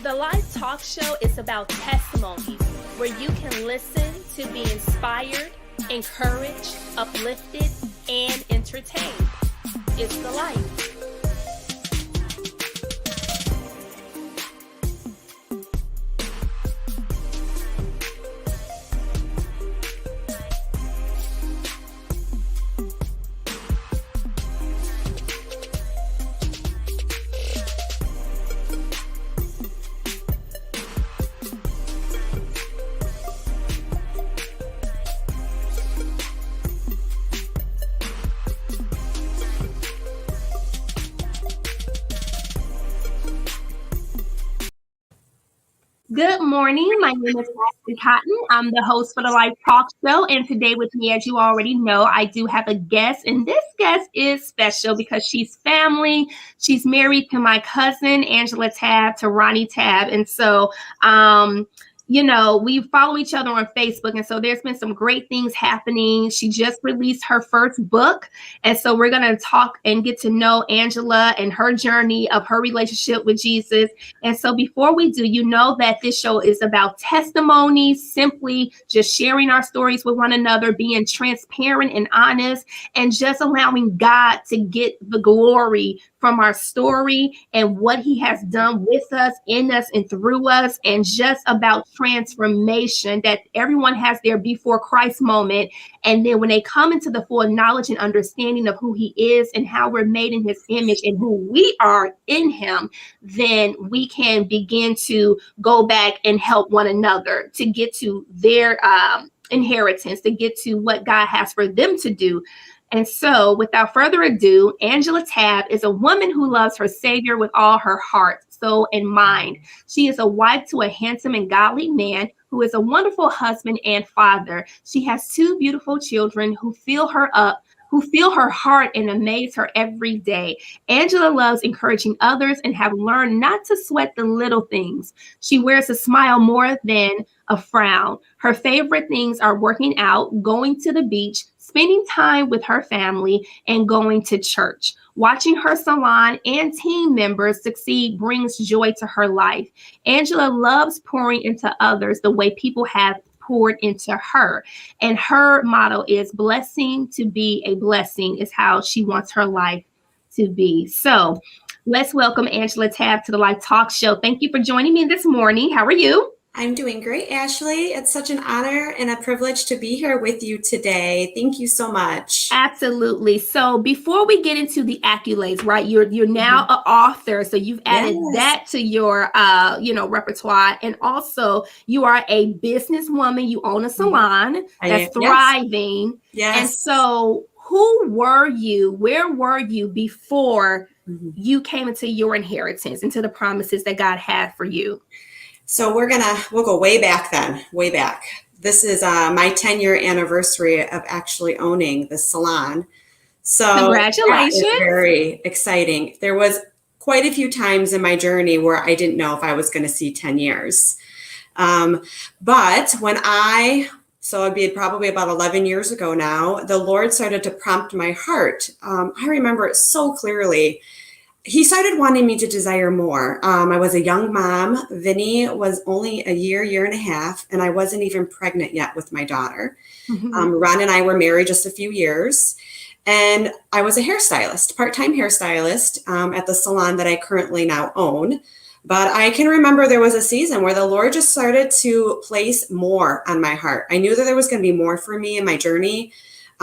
The Life Talk Show is about testimonies where you can listen to be inspired, encouraged, uplifted, and entertained. It's the life. Good morning. My name is Ashley Cotton. I'm the host for the Life Talk Show. And today with me, as you already know, I do have a guest. And this guest is special because she's family. She's married to my cousin, Angela Tabb, to Ronnie Tabb. And so, we follow each other on Facebook. And so there's been some great things happening. She just released her first book. And so we're going to talk and get to know Angela and her journey of her relationship with Jesus. And so before we do, you know that this show is about testimonies, simply just sharing our stories with one another, being transparent and honest, and just allowing God to get the glory from our story and what he has done with us, in us, and through us, and just about transformation, that everyone has their before Christ moment. And then when they come into the full knowledge and understanding of who he is and how we're made in his image and who we are in him, then we can begin to go back and help one another to get to their inheritance, to get to what God has for them to do. And so, without further ado, Angela Tabb is a woman who loves her Savior with all her heart, soul, and mind. She is a wife to a handsome and godly man who is a wonderful husband and father. She has two beautiful children who fill her heart and amaze her every day. Angela loves encouraging others and have learned not to sweat the little things. She wears a smile more than a frown. Her favorite things are working out, going to the beach, spending time with her family, and going to church. Watching her salon and team members succeed brings joy to her life. Angela loves pouring into others the way people have poured into her. And her motto is blessing to be a blessing is how she wants her life to be. So let's welcome Angela Tabb to the Life Talk Show. Thank you for joining me this morning. How are you? I'm doing great, Ashley. It's such an honor and a privilege to be here with you today. Thank you so much. Absolutely. So before we get into the accolades, right? You're now an author, so you've added that to your repertoire, and also you are a businesswoman. You own a salon that's thriving. Yes. And so, who were you? Where were you before you came into your inheritance, into the promises that God had for you? So we'll go way back then, way back. This is my 10-year anniversary of actually owning the salon. So congratulations. That is very exciting. There was quite a few times in my journey where I didn't know if I was going to see 10 years. But it'd be probably about 11 years ago now, the Lord started to prompt my heart. I remember it so clearly. He started wanting me to desire more. I was a young mom. Vinny was only a year and a half, and I wasn't even pregnant yet with my daughter. Ron and I were married just a few years, and I was a hairstylist, part-time hairstylist at the salon that I currently now own. But I can remember there was a season where the Lord just started to place more on my heart. I knew that there was going to be more for me in my journey.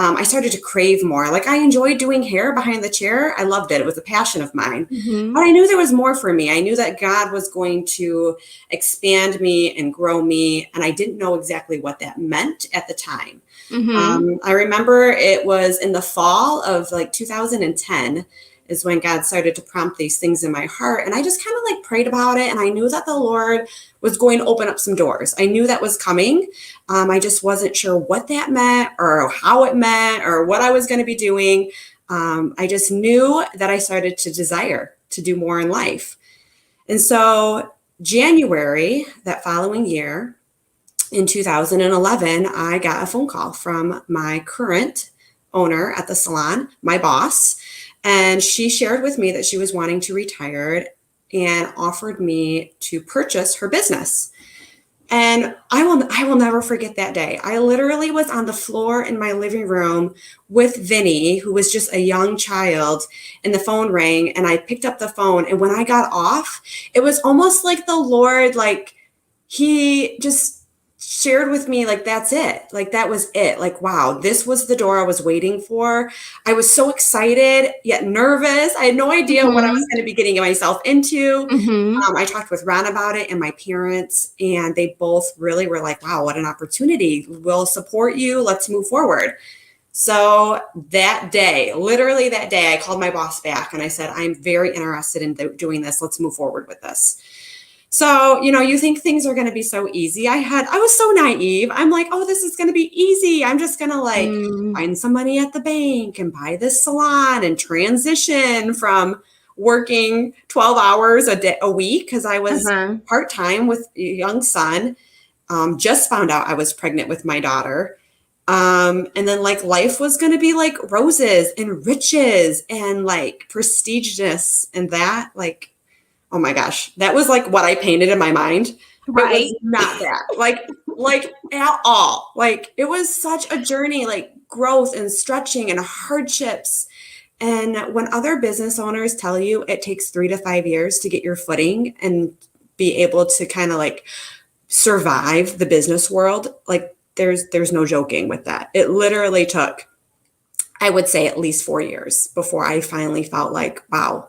I started to crave more. Like, I enjoyed doing hair behind the chair. I loved it. It was a passion of mine. But I knew there was more for me. I knew that God was going to expand me and grow me. And I didn't know exactly what that meant at the time. I remember it was in the fall of 2010 is when God started to prompt these things in my heart. And I just kind of prayed about it. And I knew that the Lord was going to open up some doors. I knew that was coming. I just wasn't sure what that meant or how it meant or what I was going to be doing. I just knew that I started to desire to do more in life. And so January, that following year, in 2011, I got a phone call from my current owner at the salon, my boss, and she shared with me that she was wanting to retire and offered me to purchase her business. And I will never forget that day. I literally was on the floor in my living room with Vinny, who was just a young child, and the phone rang, and I picked up the phone. And when I got off, it was almost like the Lord, like he just shared with me, like, that's it. Like, that was it. Like, wow, this was the door I was waiting for. I was so excited, yet nervous. I had no idea what I was going to be getting myself into. I talked with Ron about it and my parents, and they both really were like, wow, what an opportunity. We'll support you. Let's move forward. So that day, literally that day, I called my boss back and I said, I'm very interested in doing this. Let's move forward with this. So, you think things are going to be so easy. I was so naive. I'm like, oh, this is going to be easy. I'm just going to find some money at the bank and buy this salon and transition from working 12 hours a week, because I was part-time with a young son. Just found out I was pregnant with my daughter. And then life was going to be like roses and riches and prestigious, and that oh my gosh, that was what I painted in my mind. Right. It was not that, at all. It was such a journey, growth and stretching and hardships. And when other business owners tell you it takes 3 to 5 years to get your footing and be able to kind of survive the business world, there's no joking with that. It literally took, I would say, at least 4 years before I finally felt wow,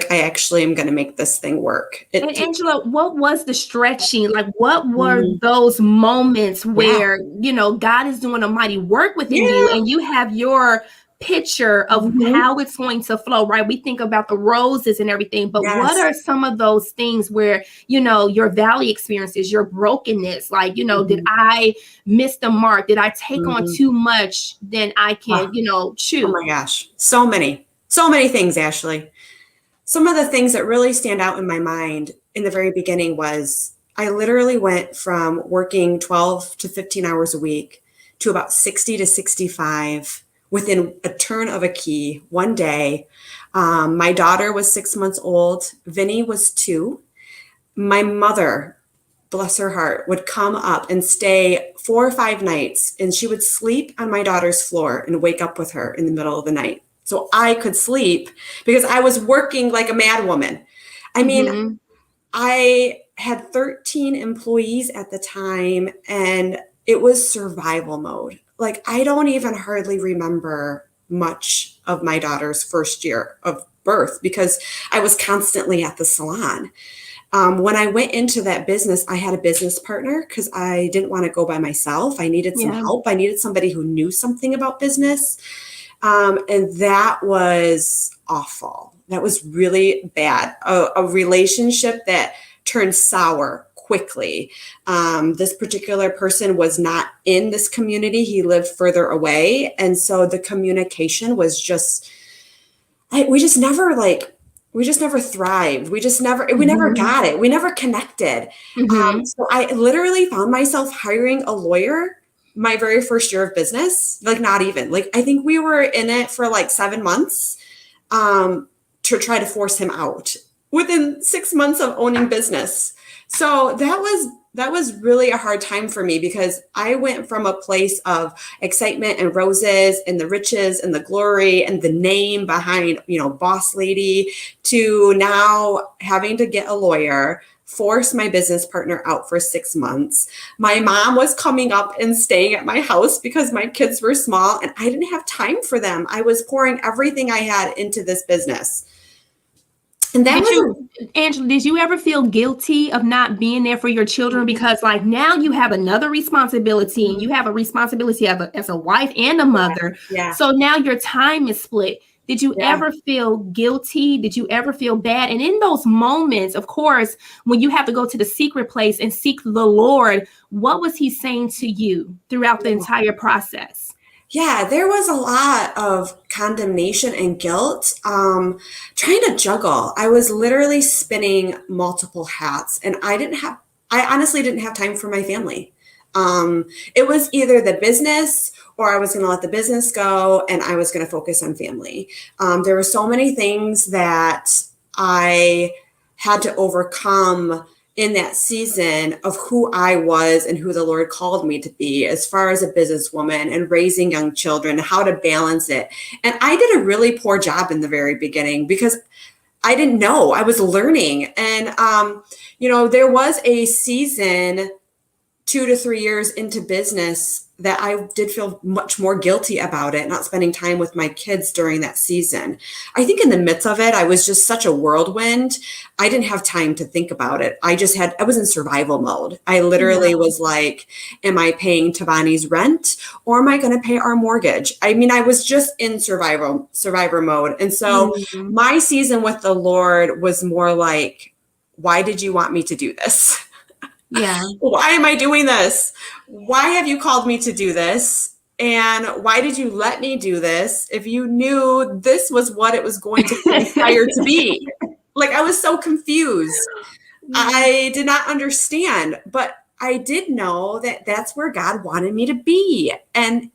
I actually am going to make this thing work. And Angela, what was the stretching? What were those moments where, God is doing a mighty work within you, and you have your picture of how it's going to flow, right? We think about the roses and everything, but what are some of those things where, your valley experiences, your brokenness, did I miss the mark? Did I take on too much than I can, chew? Oh my gosh. So many things, Ashley. Some of the things that really stand out in my mind in the very beginning was I literally went from working 12 to 15 hours a week to about 60 to 65 within a turn of a key one day. My daughter was 6 months old. Vinny was 2. My mother, bless her heart, would come up and stay 4 or 5 nights, and she would sleep on my daughter's floor and wake up with her in the middle of the night so I could sleep, because I was working like a mad woman. I mean, I had 13 employees at the time, and it was survival mode. I don't even hardly remember much of my daughter's first year of birth because I was constantly at the salon. When I went into that business, I had a business partner because I didn't want to go by myself. I needed some help. I needed somebody who knew something about business. And that was awful. That was really bad. A relationship that turned sour quickly. This particular person was not in this community. He lived further away. And so the communication was just, we just never thrived. We never got it. We never connected. So I literally found myself hiring a lawyer my very first year of business, not even. I think we were in it for 7 months to try to force him out within 6 months of owning business. So that was really a hard time for me because I went from a place of excitement and roses and the riches and the glory and the name behind, boss lady, to now having to get a lawyer, force my business partner out for 6 months. My mom was coming up and staying at my house because my kids were small and I didn't have time for them. I was pouring everything I had into this business. And that Angela, did you ever feel guilty of not being there for your children? Because now you have another responsibility and you have a responsibility as a wife and a mother. Yeah. So now your time is split. Did you ever feel guilty? Did you ever feel bad? And in those moments, of course, when you have to go to the secret place and seek the Lord, what was he saying to you throughout the entire process? Yeah, there was a lot of condemnation and guilt, trying to juggle. I was literally spinning multiple hats, and I honestly didn't have time for my family. It was either the business or I was going to let the business go and I was going to focus on family. There were so many things that I had to overcome in that season of who I was and who the Lord called me to be as far as a businesswoman and raising young children, how to balance it. And I did a really poor job in the very beginning because I didn't know. I was learning. And, there was a season 2 to 3 years into business that I did feel much more guilty about it, not spending time with my kids during that season. I think in the midst of it, I was just such a whirlwind. I didn't have time to think about it. I was in survival mode. I literally was like, am I paying Tabani's rent or am I going to pay our mortgage? I mean, I was just in survivor mode. And so my season with the Lord was more like, why did you want me to do this? Yeah. Why am I doing this? Why have you called me to do this? And why did you let me do this if you knew this was what it was going to transpire to be? Like, I was so confused. I did not understand, but I did know that that's where God wanted me to be. And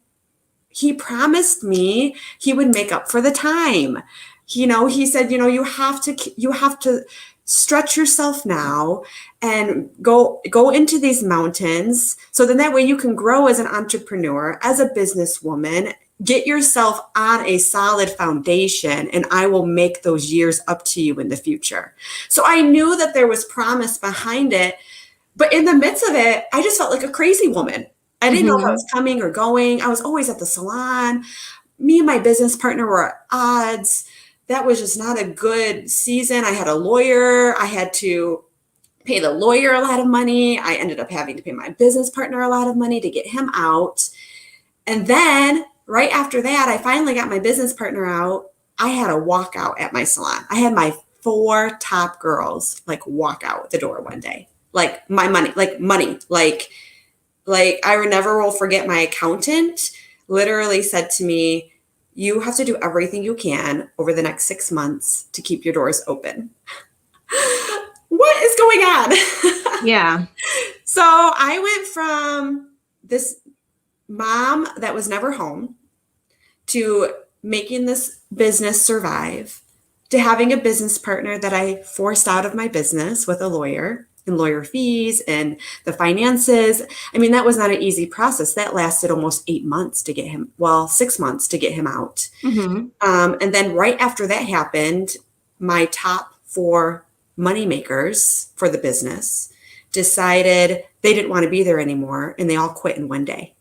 he promised me he would make up for the time. He said, you have to stretch yourself now and go into these mountains. So then that way you can grow as an entrepreneur, as a businesswoman, get yourself on a solid foundation, and I will make those years up to you in the future. So I knew that there was promise behind it, but in the midst of it, I just felt like a crazy woman. I didn't know if I was coming or going. I was always at the salon. Me and my business partner were at odds. That was just not a good season. I had a lawyer. I had to pay the lawyer a lot of money. I ended up having to pay my business partner a lot of money to get him out. And then right after that, I finally got my business partner out. I had a walkout at my salon. I had my 4 top girls walk out the door one day. Money. I never will forget, my accountant literally said to me, you have to do everything you can over the next 6 months to keep your doors open. What is going on? Yeah. So I went from this mom that was never home to making this business survive, to having a business partner that I forced out of my business with a lawyer and lawyer fees and the finances. I mean, that was not an easy process. That lasted almost 8 months to get him, 6 months to get him out. And then right after that happened, my top 4 moneymakers for the business decided they didn't want to be there anymore, and they all quit in one day.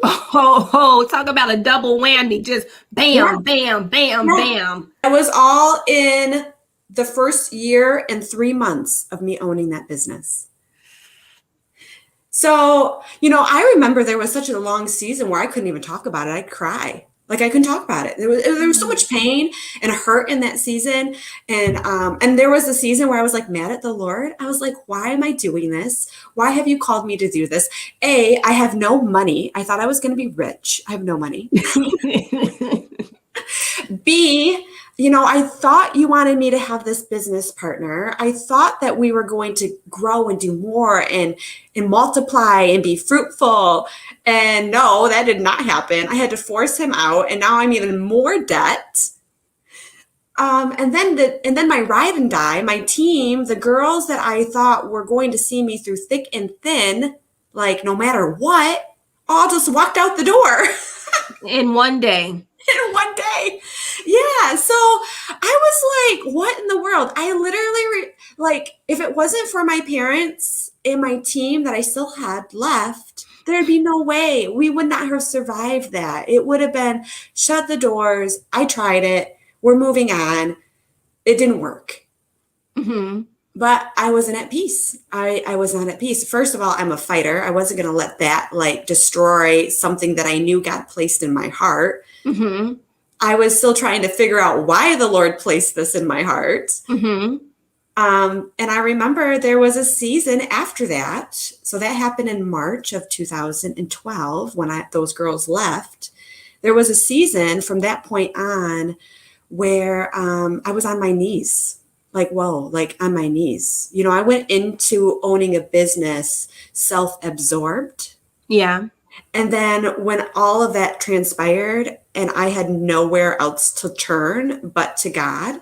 Oh, talk about a double whammy. Just bam, bam, bam, bam. I was all in the first year and 3 months of me owning that business. So, I remember there was such a long season where I couldn't even talk about it. I'd cry. I couldn't talk about it. There was so much pain and hurt in that season. And there was a season where I was mad at the Lord. I was like, why am I doing this? Why have you called me to do this? A, I have no money. I thought I was going to be rich. I have no money. B, I thought you wanted me to have this business partner. I thought that we were going to grow and do more and multiply and be fruitful. And no, that did not happen. I had to force him out, and now I'm even more debt. And then my ride and die, my team, the girls that I thought were going to see me through thick and thin, no matter what, all just walked out the door. In one day. In one day. Yeah. So I was like, what in the world? I literally, if it wasn't for my parents and my team that I still had left, there'd be no way. We would not have survived that. It would have been shut the doors. I tried it. We're moving on. It didn't work. But I wasn't at peace. I was not at peace. First of all, I'm a fighter. I wasn't going to let that destroy something that I knew God placed in my heart. I was still trying to figure out why the Lord placed this in my heart. And I remember there was a season after that. So that happened in March of 2012 when those girls left. There was a season from that point on where I was on my knees. On my knees. I went into owning a business self-absorbed. Yeah. And then when all of that transpired and I had nowhere else to turn but to God,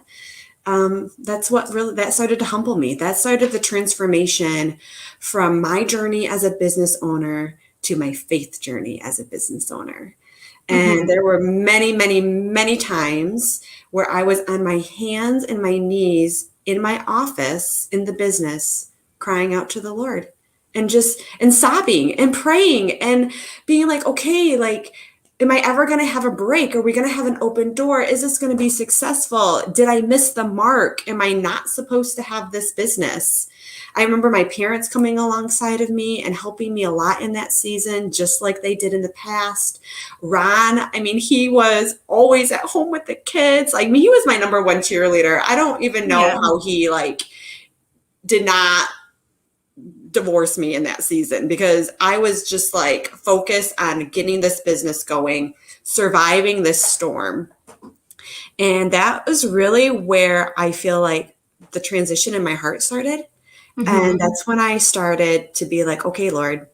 that started to humble me. That started the transformation from my journey as a business owner to my faith journey as a business owner. And there were many, many, many times where I was on my hands and my knees in my office in the business, crying out to the Lord and sobbing and praying and being like, okay, like, am I ever going to have a break? Are we going to have an open door? Is this going to be successful? Did I miss the mark? Am I not supposed to have this business? I remember my parents coming alongside of me and helping me a lot in that season, just like they did in the past. Ron, I mean, he was always at home with the kids. Like, I mean, he was my number one cheerleader. I don't even know how he did not divorce me in that season, because I was just focused on getting this business going, surviving this storm. And that was really where I feel like the transition in my heart started. And that's when I started to be like, okay, Lord,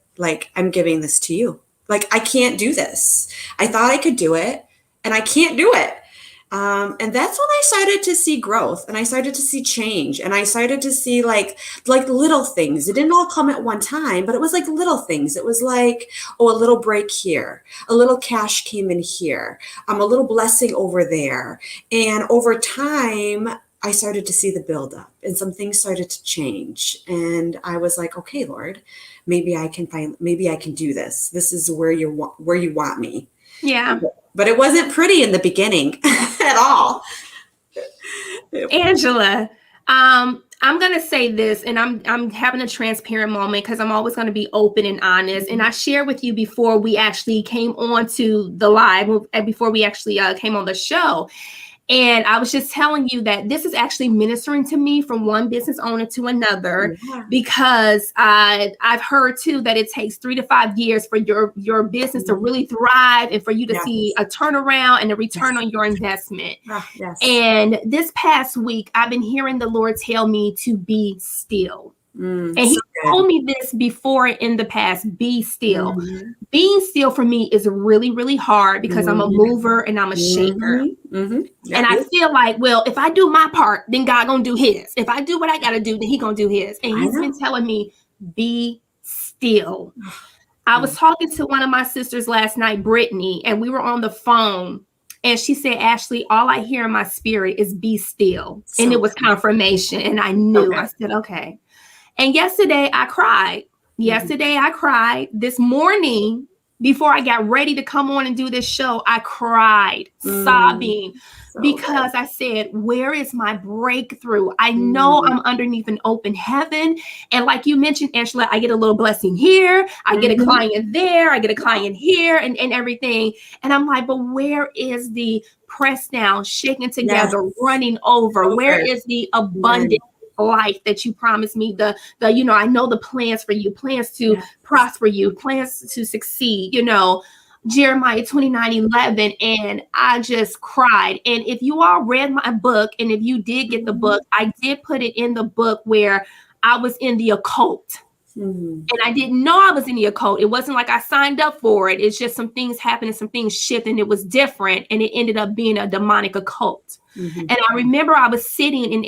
I'm giving this to you. I can't do this. I thought I could do it and I can't do it. And that's when I started to see growth, and I started to see change, and I started to see like little things. It didn't all come at one time, but it was little things. It was a little break here, a little cash came in here, a little blessing over there. And over time, I started to see the buildup, and some things started to change. And I was like, okay, Lord, maybe I can do this. This is where you want me. Yeah. But it wasn't pretty in the beginning at all. Angela, I'm going to say this, and I'm having a transparent moment because I'm always going to be open and honest. And I shared with you before we actually came on to the live, and before we actually came on the show. And I was just telling you that this is actually ministering to me from one business owner to another, because I've heard too that it takes 3 to 5 years for your business to really thrive and for you to see a turnaround and a return on your investment. And this past week, I've been hearing the Lord tell me to be still. And he told me this before in the past, be still. Being still for me is really, really hard because I'm a mover and I'm a shaker. And I feel like, well, if I do my part, then God gonna do his. If I do what I gotta do, then he gonna do his. And he's been telling me, be still. I was talking to one of my sisters last night, Brittany, and we were on the phone. And she said, Ashley, all I hear in my spirit is be still. And it was confirmation. And I knew. I said, okay. And yesterday I cried. This morning, before I got ready to come on and do this show, I cried, sobbing, because I said, where is my breakthrough? I know I'm underneath an open heaven. And like you mentioned, Angela, I get a little blessing here. I get a client there. I get a client here and everything. And I'm like, but where is the press down, shaking together, running over? Where is the abundant life that you promised me? I know the plans for you, plans to prosper you, plans to succeed, Jeremiah 29:11. And I just cried. And if you all read my book, and if you did get the book, I did put it in the book where I was in the occult. And I didn't know I was in the occult. It wasn't like I signed up for it. It's just some things happened and some things shifted, and it was different. And it ended up being a demonic occult. And I remember I was sitting in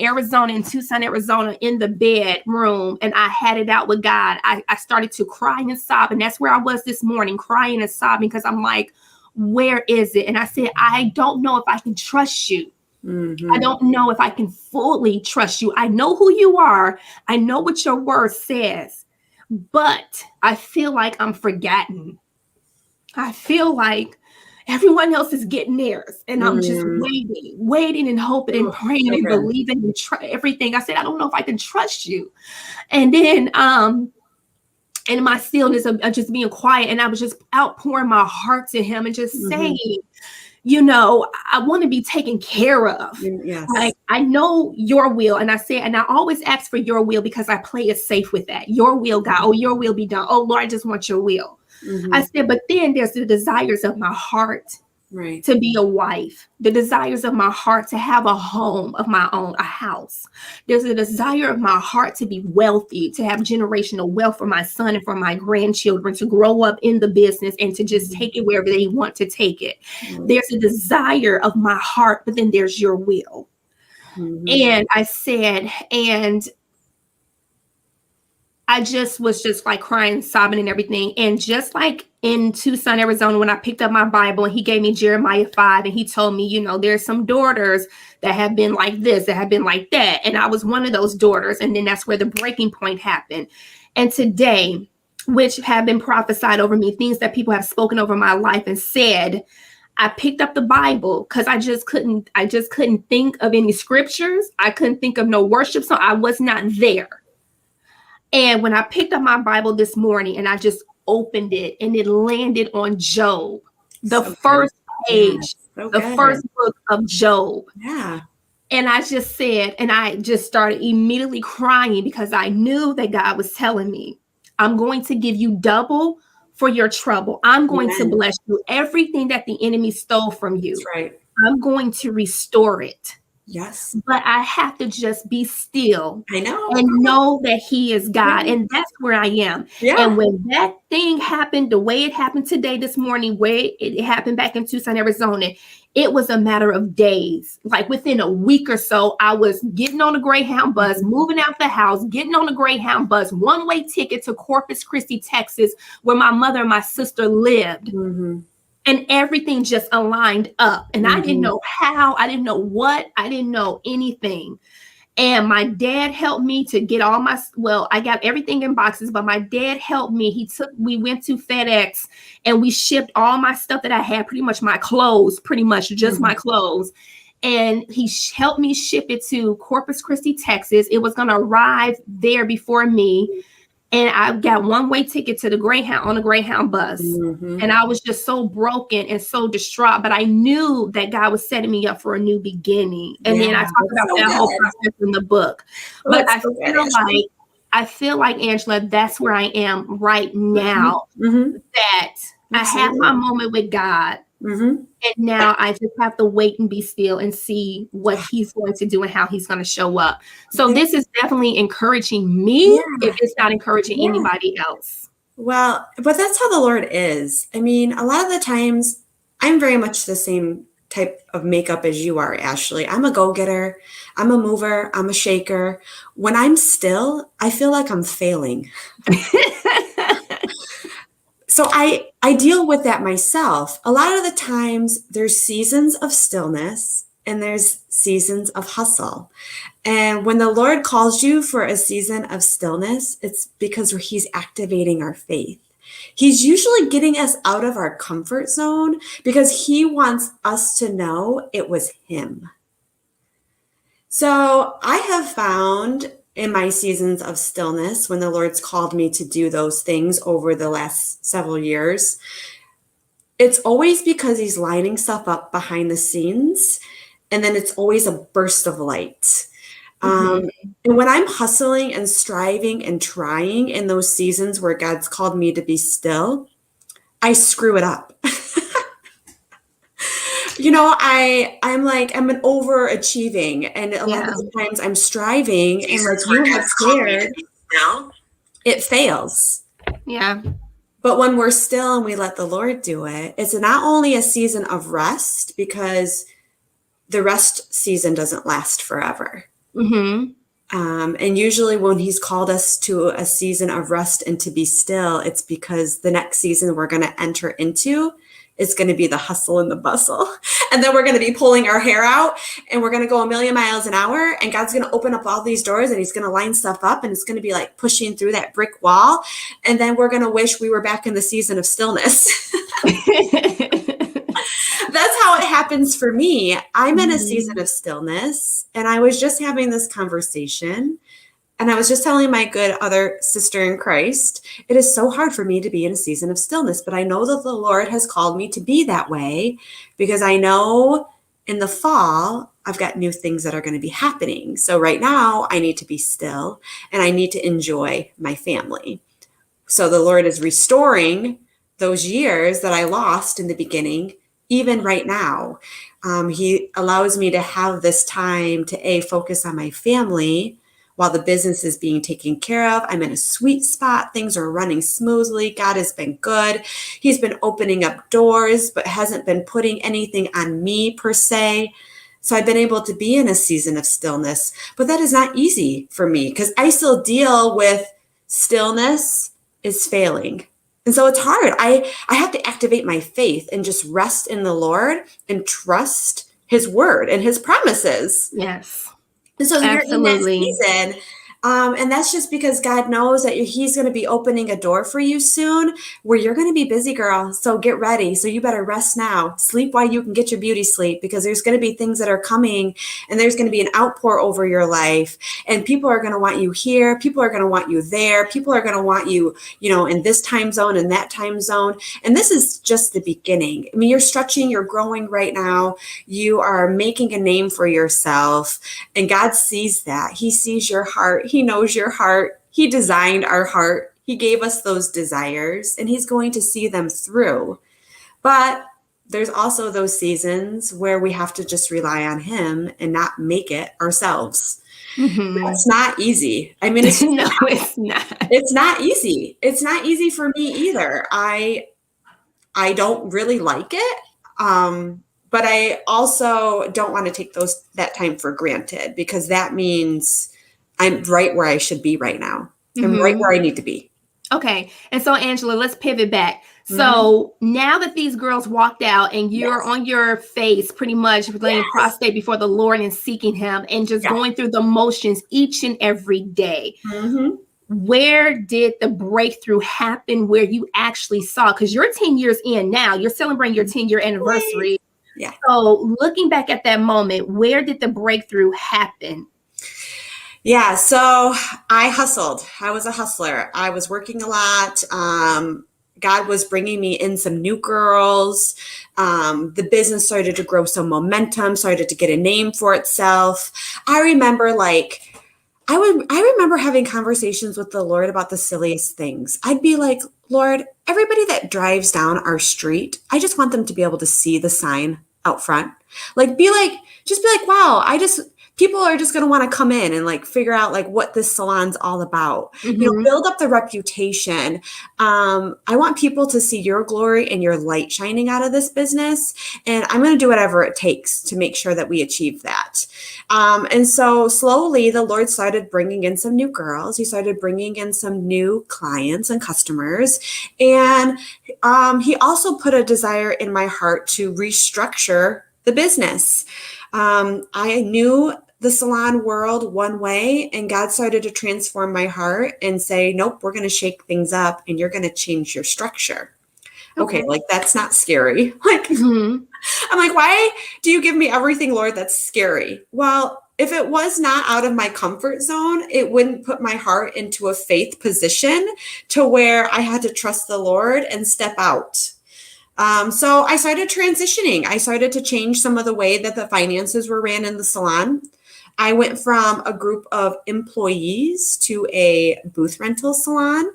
Tucson, Arizona, in the bedroom, and I had it out with God. I started to cry and sob. And that's where I was this morning, crying and sobbing, because I'm like, where is it? And I said, I don't know if I can trust you. I don't know if I can fully trust you. I know who you are. I know what your word says. But I feel like I'm forgotten. I feel like everyone else is getting theirs. And I'm just waiting and hoping and praying and believing and everything. I said, I don't know if I can trust you. And then and my stillness of just being quiet. And I was just outpouring my heart to him and just saying, I want to be taken care of. Like, I know your will. And I said, and I always ask for your will because I play it safe with that. Your will, God. Oh, your will be done. Oh, Lord, I just want your will. I said, but then there's the desires of my heart to be a wife, the desires of my heart to have a home of my own, a house. There's a desire of my heart to be wealthy, to have generational wealth for my son and for my grandchildren, to grow up in the business and to just take it wherever they want to take it. There's a desire of my heart, but then there's your will. And I said, and I just was just like crying, sobbing and everything. And just like in Tucson, Arizona, when I picked up my Bible and he gave me Jeremiah 5 and he told me, you know, there's some daughters that have been like this, that have been like that. And I was one of those daughters. And then that's where the breaking point happened. And today, which have been prophesied over me, things that people have spoken over my life and said, I picked up the Bible because I just couldn't think of any scriptures. I couldn't think of no worship song. I was not there. And when I picked up my Bible this morning and I just opened it and it landed on Job, the first page, the first book of Job. Yeah. And I just said, and I just started immediately crying because I knew that God was telling me, I'm going to give you double for your trouble. I'm going to bless you. Everything that the enemy stole from you, that's right. I'm going to restore it. Yes. But I have to just be still. I know. And know that he is God. And that's where I am. Yeah. And when that thing happened, the way it happened today, this morning, where it happened back in Tucson, Arizona, it was a matter of days. Like within a week or so, I was getting on a Greyhound bus, moving out the house, getting on a Greyhound bus, one-way ticket to Corpus Christi, Texas, where my mother and my sister lived. And everything just aligned up. And I didn't know how, I didn't know what, I didn't know anything. And my dad helped me to get all my, well, I got everything in boxes, but my dad helped me. We went to FedEx and we shipped all my stuff that I had, pretty much my clothes, pretty much just my clothes. And he helped me ship it to Corpus Christi, Texas. It was going to arrive there before me. And I got one-way ticket to the Greyhound on a Greyhound bus. And I was just so broken and so distraught. But I knew that God was setting me up for a new beginning. And then I talk about that whole process in the book. But I feel like, Angela, that's where I am right now. That I have my moment with God. And now I just have to wait and be still and see what he's going to do and how he's going to show up. So this is definitely encouraging me if it's not encouraging anybody else. Well, but that's how the Lord is. I mean, a lot of the times I'm very much the same type of makeup as you are, Ashley. I'm a go-getter. I'm a mover. I'm a shaker. When I'm still, I feel like I'm failing. So I deal with that myself. A lot of the times there's seasons of stillness and there's seasons of hustle. And when the Lord calls you for a season of stillness, it's because he's activating our faith. He's usually getting us out of our comfort zone because he wants us to know it was him. So I have found in my seasons of stillness, when the Lord's called me to do those things over the last several years, it's always because he's lining stuff up behind the scenes. And then it's always a burst of light. And when I'm hustling and striving and trying in those seasons where God's called me to be still, I screw it up. You know, I'm an overachieving, and a lot of the times I'm striving, and like you have shared, it fails. Yeah. But when we're still and we let the Lord do it, it's not only a season of rest, because the rest season doesn't last forever. And usually when he's called us to a season of rest and to be still, it's because the next season we're going to enter into is going to be the hustle and the bustle. And then we're going to be pulling our hair out and we're going to go a million miles an hour, and God's going to open up all these doors and he's going to line stuff up, and it's going to be like pushing through that brick wall. And then we're going to wish we were back in the season of stillness. That's how it happens for me. I'm in a season of stillness, and I was just having this conversation, and I was just telling my good other sister in Christ, it is so hard for me to be in a season of stillness, but I know that the Lord has called me to be that way, because I know in the fall, I've got new things that are going to be happening. So right now I need to be still and I need to enjoy my family. So the Lord is restoring those years that I lost in the beginning. Even right now, he allows me to have this time to focus on my family while the business is being taken care of. I'm in a sweet spot. Things are running smoothly. God has been good. He's been opening up doors, but hasn't been putting anything on me per se. So I've been able to be in a season of stillness, but that is not easy for me because I still deal with stillness is failing. And so it's hard. I have to activate my faith and just rest in the Lord and trust his word and his promises. Yes. And so you're in that Absolutely. season. And that's just because God knows that he's going to be opening a door for you soon where you're going to be busy, girl. So get ready. So you better rest now. Sleep while you can get your beauty sleep, because there's going to be things that are coming, and there's going to be an outpour over your life. And people are going to want you here. People are going to want you there. People are going to want you, in this time zone and that time zone. And this is just the beginning. I mean, you're stretching, you're growing right now. You are making a name for yourself. And God sees that. He sees your heart. He knows your heart. He designed our heart. He gave us those desires, and he's going to see them through. But there's also those seasons where we have to just rely on him and not make it ourselves. That's not easy. I mean, it's No, it's not. It's not easy. It's not easy for me either. I don't really like it. But I also don't want to take that time for granted, because that means I'm right where I should be right now. I'm right where I need to be. Okay. And so, Angela, let's pivot back. So now that these girls walked out and you're on your face pretty much laying prostrate before the Lord and seeking him and just going through the motions each and every day, where did the breakthrough happen where you actually saw? Because you're 10 years in now. You're celebrating your 10-year anniversary. Yeah. So looking back at that moment, where did the breakthrough happen? Yeah. So I hustled. I was a hustler. I was working a lot. God was bringing me in some new girls. The business started to grow some momentum, started to get a name for itself. I remember I remember having conversations with the Lord about the silliest things. I'd be like, Lord, everybody that drives down our street, I just want them to be able to see the sign out front. Just be like, wow, people are just going to want to come in and figure out what this salon's all about. Build up the reputation. I want people to see your glory and your light shining out of this business. And I'm going to do whatever it takes to make sure that we achieve that. And so slowly the Lord started bringing in some new girls. He started bringing in some new clients and customers. And he also put a desire in my heart to restructure the business. I knew the salon world one way, and God started to transform my heart and say, nope, we're going to shake things up and you're going to change your structure. Okay, that's not scary. I'm like, why do you give me everything, Lord, that's scary? Well, if it was not out of my comfort zone, it wouldn't put my heart into a faith position to where I had to trust the Lord and step out. So I started transitioning. I started to change some of the way that the finances were ran in the salon. I went from a group of employees to a booth rental salon.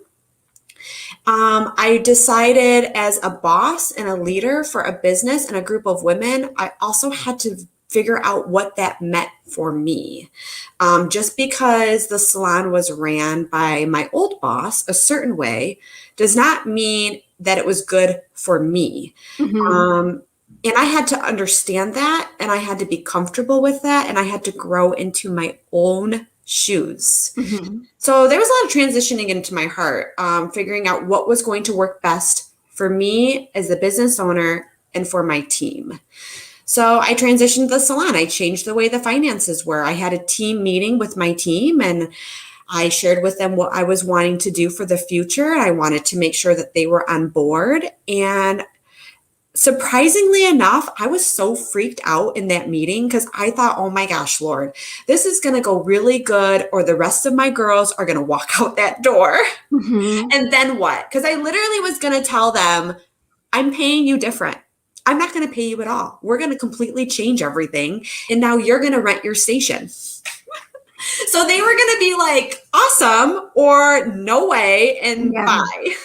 I decided, as a boss and a leader for a business and a group of women, I also had to figure out what that meant for me. Just because the salon was ran by my old boss a certain way does not mean that it was good for me. And I had to understand that, and I had to be comfortable with that, and I had to grow into my own shoes. So there was a lot of transitioning into my heart, figuring out what was going to work best for me as a business owner and for my team. So I transitioned the salon. I changed the way the finances were. I had a team meeting with my team, and I shared with them what I was wanting to do for the future. I wanted to make sure that they were on board. And surprisingly enough, I was so freaked out in that meeting because I thought, oh my gosh, Lord, this is going to go really good, or the rest of my girls are going to walk out that door. And then what? Because I literally was going to tell them, I'm paying you different. I'm not going to pay you at all. We're going to completely change everything. And now you're going to rent your station. So they were going to be like, awesome, or no way, and bye.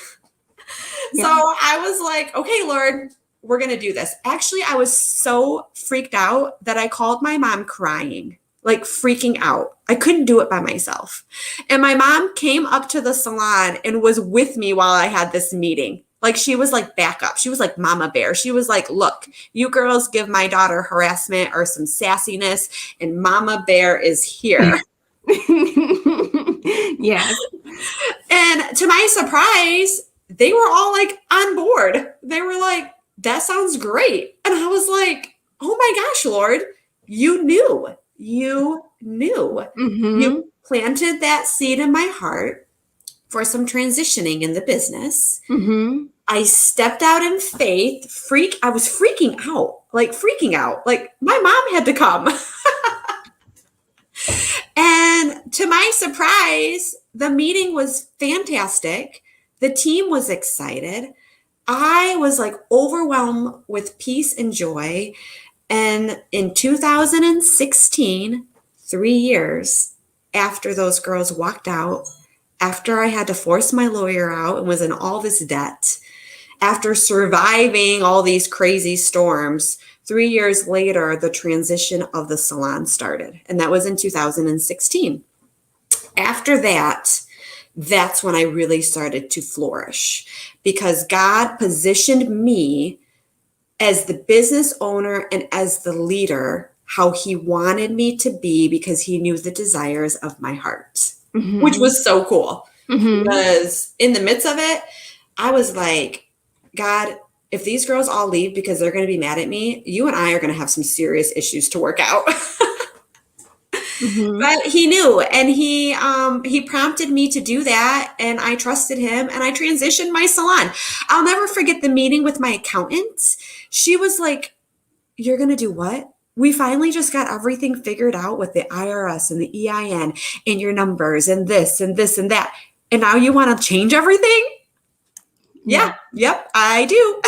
So I was like, okay, Lord, we're going to do this. Actually, I was so freaked out that I called my mom crying, freaking out. I couldn't do it by myself. And my mom came up to the salon and was with me while I had this meeting. Like she was like backup. She was like mama bear. She was like, look, you girls give my daughter harassment or some sassiness and mama bear is here. Yes. And to my surprise, they were all like on board. They were like, that sounds great. And I was like, oh my gosh, Lord, you knew. You knew. Mm-hmm. You planted that seed in my heart for some transitioning in the business. Mm-hmm. I stepped out in faith. I was freaking out. Like my mom had to come. And to my surprise, the meeting was fantastic. The team was excited. I was like overwhelmed with peace and joy. And in 2016, 3 years after those girls walked out, after I had to force my lawyer out and was in all this debt, after surviving all these crazy storms, 3 years later, the transition of the salon started. And that was in 2016. After that, that's when I really started to flourish because God positioned me as the business owner and as the leader, how he wanted me to be because he knew the desires of my heart, which was so cool. Because in the midst of it, I was like, God, if these girls all leave because they're going to be mad at me, you and I are going to have some serious issues to work out. But he knew, and he prompted me to do that, and I trusted him, and I transitioned my salon. I'll never forget the meeting with my accountant. She was like, "You're going to do what? We finally just got everything figured out with the IRS and the EIN and your numbers and this and this and that. And now you want to change everything?" Yeah. Yep, I do.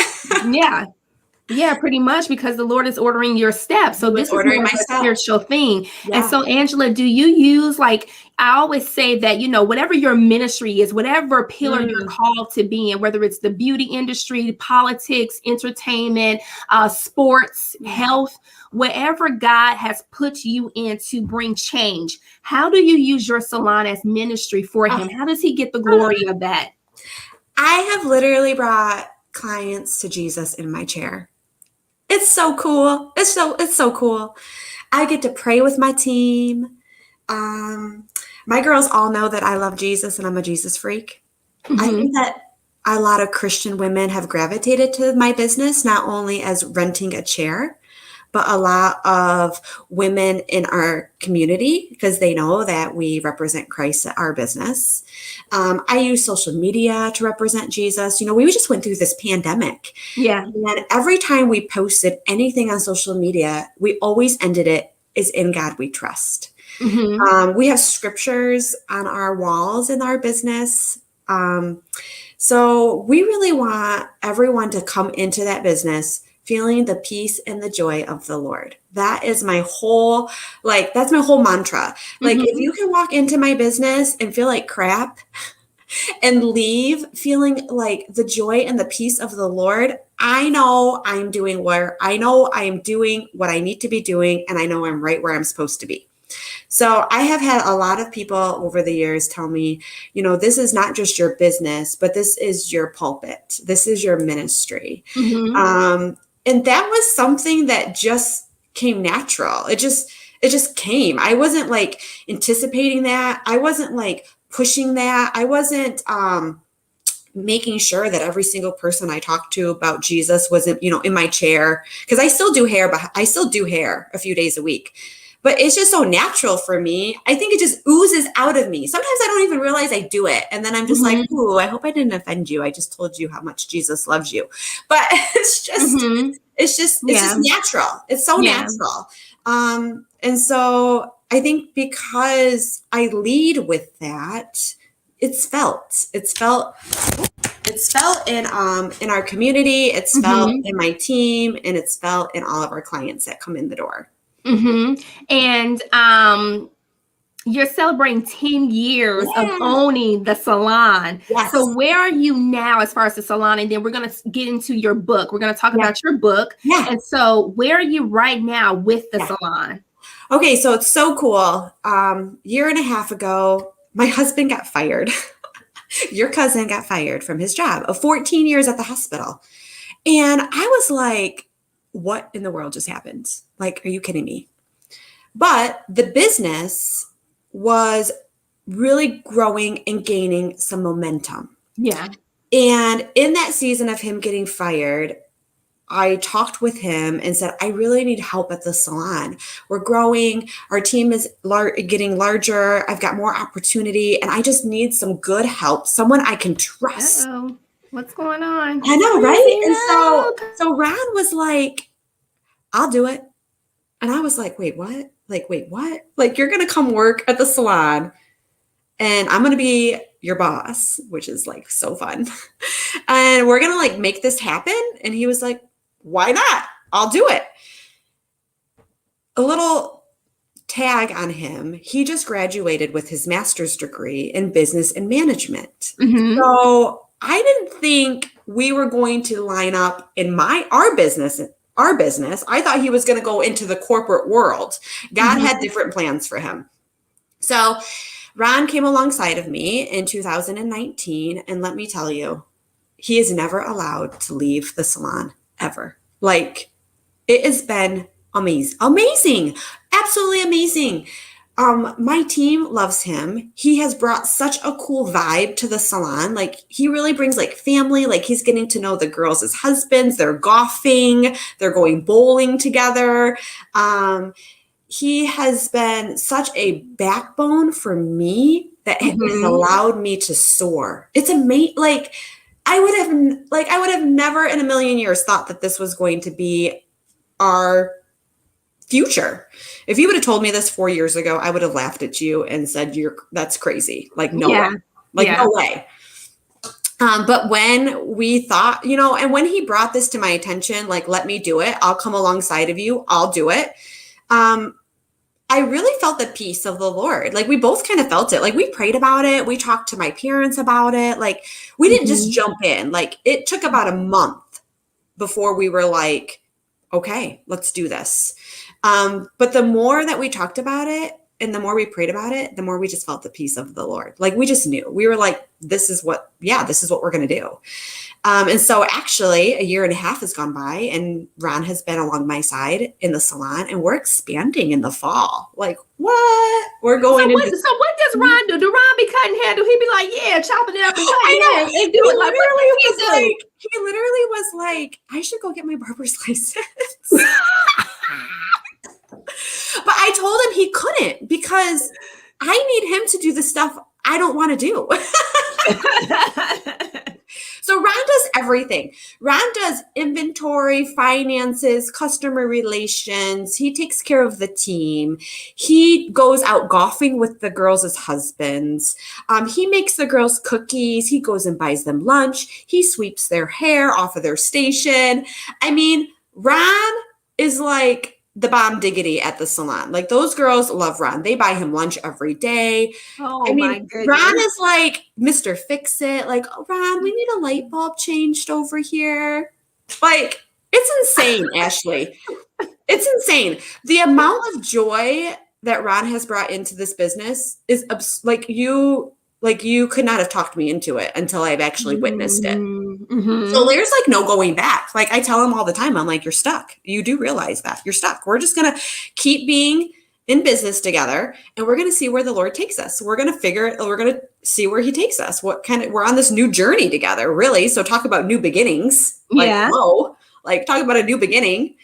Yeah, pretty much because the Lord is ordering your steps. So this is more of a spiritual thing. Yeah. And so, Angela, do you use, like, I always say that, whatever your ministry is, whatever pillar you're called to be in, whether it's the beauty industry, politics, entertainment, sports, health, wherever God has put you in to bring change, how do you use your salon as ministry for him? How does he get the glory of that? I have literally brought clients to Jesus in my chair. It's so cool. It's so cool. I get to pray with my team. My girls all know that I love Jesus and I'm a Jesus freak. I think that a lot of Christian women have gravitated to my business, not only as renting a chair, but a lot of women in our community, because they know that we represent Christ at our business. I use social media to represent Jesus. We just went through this pandemic. Yeah. And every time we posted anything on social media, we always ended it as "in God we trust." We have scriptures on our walls in our business. So we really want everyone to come into that business feeling the peace and the joy of the Lord. That is my whole, that's my whole mantra. If you can walk into my business and feel like crap and leave feeling like the joy and the peace of the Lord, I know I'm doing what I need to be doing, and I know I'm right where I'm supposed to be. So I have had a lot of people over the years tell me, this is not just your business, but this is your pulpit. This is your ministry. And that was something that just came natural. It just came. I wasn't anticipating that. I wasn't pushing that. I wasn't making sure that every single person I talked to about Jesus wasn't, in my chair. Because I still do hair, but I still do hair a few days a week. But it's just so natural for me. I think it just oozes out of me. Sometimes I don't even realize I do it. And then I'm just like, ooh, I hope I didn't offend you. I just told you how much Jesus loves you. But it's just natural. It's so natural. And so I think because I lead with that, it's felt in our community. It's felt in my team, and it's felt in all of our clients that come in the door. And you're celebrating 10 years of owning the salon. Yes. So where are you now as far as the salon? And then we're going to get into your book. We're going to talk about your book. Yeah. And so where are you right now with the salon? Okay, so it's so cool. Year and a half ago, my husband got fired. your cousin got fired from his job of 14 years at the hospital. And I was like, what in the world just happened? Like, are you kidding me? But the business was really growing and gaining some momentum. Yeah. And in that season of him getting fired, I talked with him and said, I really need help at the salon. We're growing. Our team is getting larger. I've got more opportunity, and I just need some good help, someone I can trust. Uh-oh. What's going on? I know, right? And so Ron was like, I'll do it. And I was like, wait, what? Like, you're going to come work at the salon and I'm going to be your boss, which is like so fun. And we're going to like make this happen. And he was like, why not? I'll do it. A little tag on him. He just graduated with his master's degree in business and management. Mm-hmm. So I didn't think we were going to line up in our business. I thought he was going to go into the corporate world. God had different plans for him. So Ron came alongside of me in 2019. And let me tell you, he is never allowed to leave the salon ever. Like, it has been amazing, absolutely amazing. My team loves him. He has brought such a cool vibe to the salon. Like, he really brings like family, like he's getting to know the girls as husbands. They're golfing, they're going bowling together. He has been such a backbone for me that has allowed me to soar. It's amazing. Like, I would have never in a million years thought that this was going to be our future. If you would have told me this 4 years ago, I would have laughed at you and said, that's crazy. Like, no way. Like, no way. But when we thought, and when he brought this to my attention, like, let me do it. I'll come alongside of you. I'll do it. I really felt the peace of the Lord. Like, we both kind of felt it. Like, we prayed about it. We talked to my parents about it. Like, we didn't just jump in. Like, it took about a month before we were like, okay, let's do this. But the more that we talked about it and the more we prayed about it, the more we just felt the peace of the Lord. Like, we just knew. We were like, this is what we're going to do. And so actually a year and a half has gone by and Ron has been along my side in the salon and we're expanding in the fall. Like, what? We're going so what does Ron do? Do Ron be cutting hair? Do he be like, yeah, chopping it up and cutting hair and do it? Like, he literally was like, I should go get my barber's license. But I told him he couldn't because I need him to do the stuff I don't want to do. So Ron does everything. Ron does inventory, finances, customer relations. He takes care of the team. He goes out golfing with the girls as husbands. He makes the girls cookies. He goes and buys them lunch. He sweeps their hair off of their station. I mean, Ron is like the bomb diggity at the salon. Like, those girls love Ron. They buy him lunch every day. Oh, my goodness. Ron is like Mr. Fix-It. Like, oh, Ron, we need a light bulb changed over here. Like, it's insane, Ashley. It's insane. The amount of joy that Ron has brought into this business is you could not have talked me into it until I've actually witnessed it. So there's like no going back. Like, I tell him all the time, I'm like, you're stuck. You do realize that you're stuck. We're just going to keep being in business together and we're going to see where the Lord takes us. We're going to see where he takes us. We're on this new journey together, really. So talk about new beginnings. Talk about a new beginning.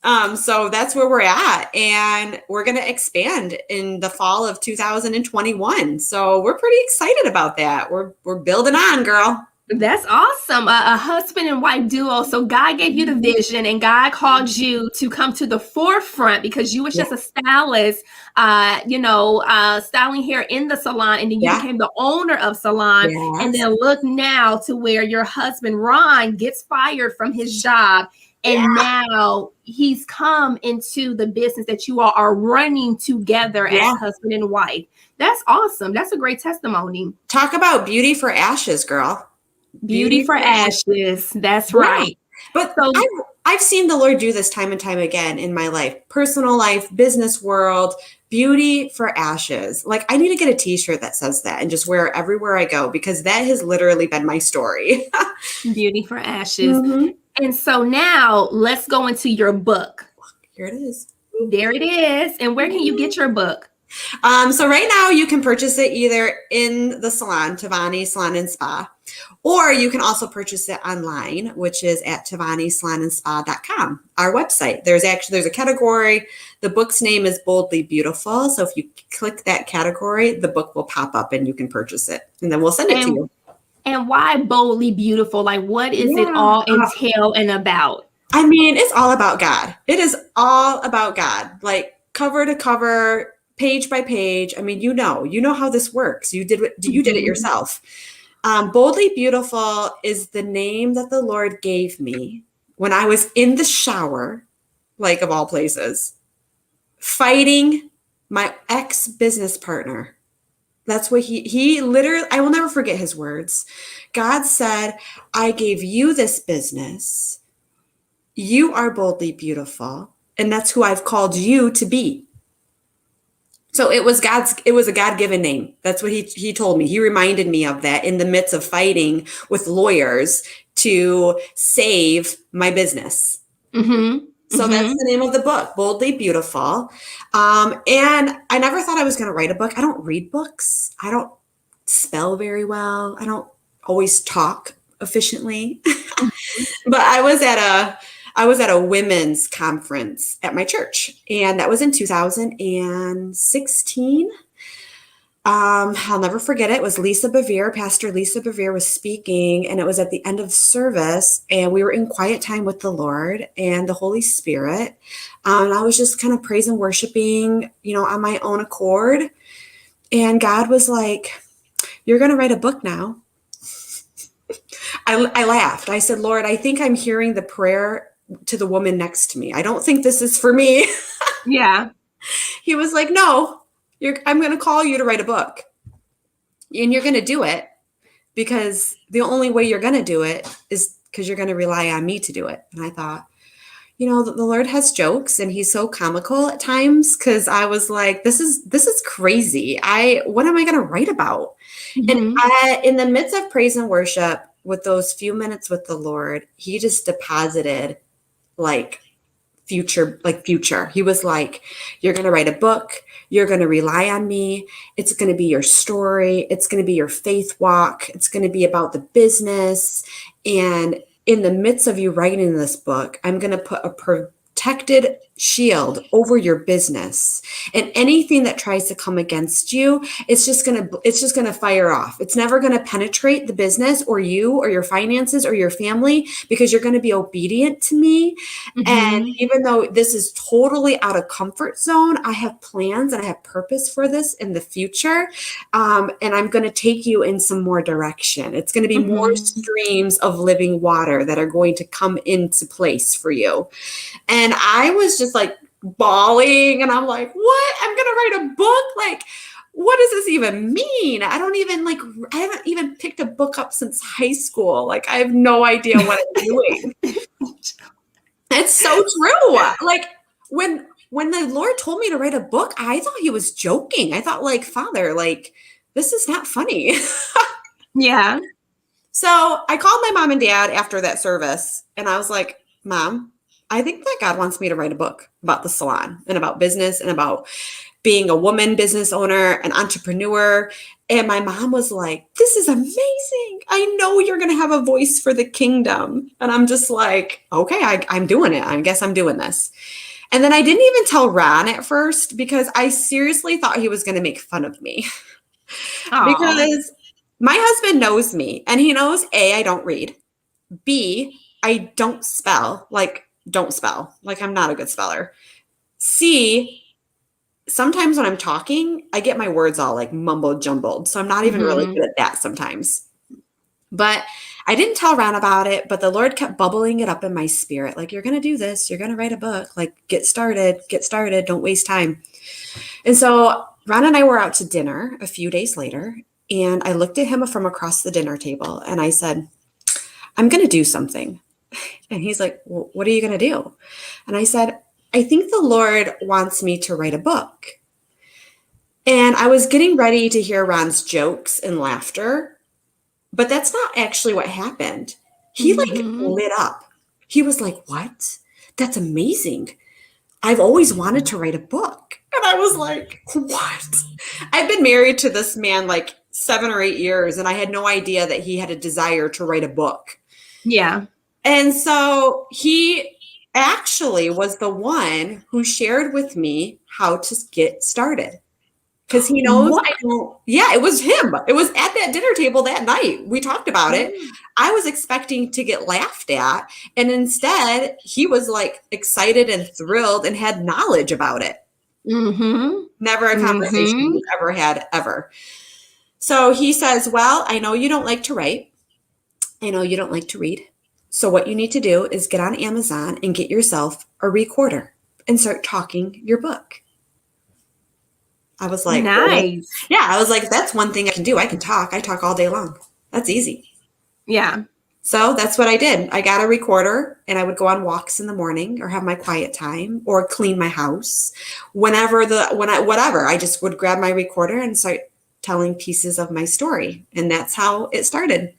So that's where we're at, and we're going to expand in the fall of 2021. So we're pretty excited about that. We're building on, girl. That's awesome. A husband and wife duo. So God gave you the vision and God called you to come to the forefront because you was just a stylist, styling hair in the salon. And then you became the owner of salon. Yes. And then look now to where your husband, Ron, gets fired from his job. And now he's come into the business that you all are running together as husband and wife. That's awesome. That's a great testimony. Talk about beauty for ashes, girl. Beauty for ashes. That's right. But I I've seen the Lord do this time and time again in my life, personal life, business world, beauty for ashes. Like, I need to get a t-shirt that says that and just wear it everywhere I go, because that has literally been my story. Beauty for ashes. And so now let's go into your book. Here it is. There it is. And where can you get your book? So right now you can purchase it either in the salon, Tavani Salon and Spa, or you can also purchase it online, which is at TavaniSalonandSpa.com, our website. There's a category. The book's name is Boldly Beautiful. So if you click that category, the book will pop up and you can purchase it, and then we'll send it to you. And why Boldly Beautiful? Like, what is it all entail and about? I mean, it's all about God. It is all about God, like cover to cover, page by page. I mean, you know how this works. You did it yourself. Boldly Beautiful is the name that the Lord gave me when I was in the shower, like of all places, fighting my ex-business partner. That's what he literally, I will never forget his words. God said, I gave you this business. You are boldly beautiful, and that's who I've called you to be. So it was a God-given name. That's what he told me. He reminded me of that in the midst of fighting with lawyers to save my business. So that's the name of the book, Boldly Beautiful. And I never thought I was going to write a book. I don't read books. I don't spell very well. I don't always talk efficiently. But I was at a women's conference at my church, and that was in 2016. I'll never forget it. It was Pastor Lisa Bevere was speaking, and it was at the end of service, and we were in quiet time with the Lord and the Holy Spirit. And I was just kind of praise and worshiping, on my own accord. And God was like, you're going to write a book now. I laughed. I said, Lord, I think I'm hearing the prayer to the woman next to me. I don't think this is for me. Yeah. He was like, no, I'm going to call you to write a book, and you're going to do it because the only way you're going to do it is because you're going to rely on me to do it. And I thought, the Lord has jokes, and he's so comical at times, because I was like, this is crazy. What am I going to write about? And in the midst of praise and worship, with those few minutes with the Lord, he just deposited future. He was like, you're going to write a book. You're going to rely on me. It's going to be your story. It's going to be your faith walk. It's going to be about the business. And in the midst of you writing this book, I'm going to put a protected shield over your business, and anything that tries to come against you, it's just going to fire off. It's never going to penetrate the business or you or your finances or your family, because you're going to be obedient to me. And even though this is totally out of comfort zone, I have plans and I have purpose for this in the future. And I'm going to take you in some more direction. It's going to be more streams of living water that are going to come into place for you. And I was just like bawling, and I'm like, what? I'm going to write a book? Like, what does this even mean? I haven't even picked a book up since high school. Like, I have no idea what I'm doing. It's so true. Like, when the Lord told me to write a book, I thought he was joking. I thought, like, Father, like, this is not funny. Yeah. So I called my mom and dad after that service, and I was like, Mom, I think that God wants me to write a book about the salon and about business and about being a woman business owner, an entrepreneur. And my mom was like, this is amazing. I know you're going to have a voice for the kingdom. And I'm just like, okay, I'm doing it. I guess I'm doing this. And then I didn't even tell Ron at first, because I seriously thought he was going to make fun of me. Because my husband knows me, and he knows A, I don't read. B, I don't spell. Like, I'm not a good speller. C, sometimes when I'm talking, I get my words all like mumbo jumbled. So I'm not even really good at that sometimes. But I didn't tell Ron about it, but the Lord kept bubbling it up in my spirit. Like, you're going to do this. You're going to write a book. Like, get started. Don't waste time. And so Ron and I were out to dinner a few days later, and I looked at him from across the dinner table, and I said, I'm going to do something. And he's like, well, what are you going to do? And I said, I think the Lord wants me to write a book. And I was getting ready to hear Ron's jokes and laughter, but that's not actually what happened. He like lit up. He was like, what? That's amazing. I've always wanted to write a book. And I was like, what? I've been married to this man like 7 or 8 years, and I had no idea that he had a desire to write a book. Yeah. And so he actually was the one who shared with me how to get started. Because he knows I don't. Yeah, it was him. It was at that dinner table that night. We talked about it. I was expecting to get laughed at. And instead, he was like excited and thrilled and had knowledge about it. Never a conversation we've ever had, ever. So he says, well, I know you don't like to write. I know you don't like to read. So what you need to do is get on Amazon and get yourself a recorder and start talking your book. I was like, nice. Yeah, I was like, that's one thing I can do. I can talk. I talk all day long. That's easy. Yeah. So that's what I did. I got a recorder and I would go on walks in the morning or have my quiet time or clean my house. Whatever, I just would grab my recorder and start telling pieces of my story. And that's how it started.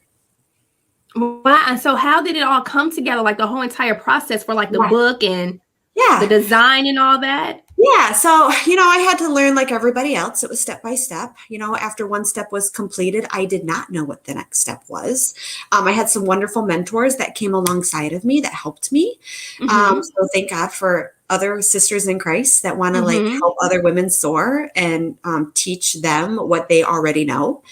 Wow. And so how did it all come together? Like the whole entire process for like the book and the design and all that? Yeah. So, I had to learn like everybody else. It was step by step. After one step was completed, I did not know what the next step was. I had some wonderful mentors that came alongside of me that helped me. So thank God for other sisters in Christ that want to like help other women soar and teach them what they already know.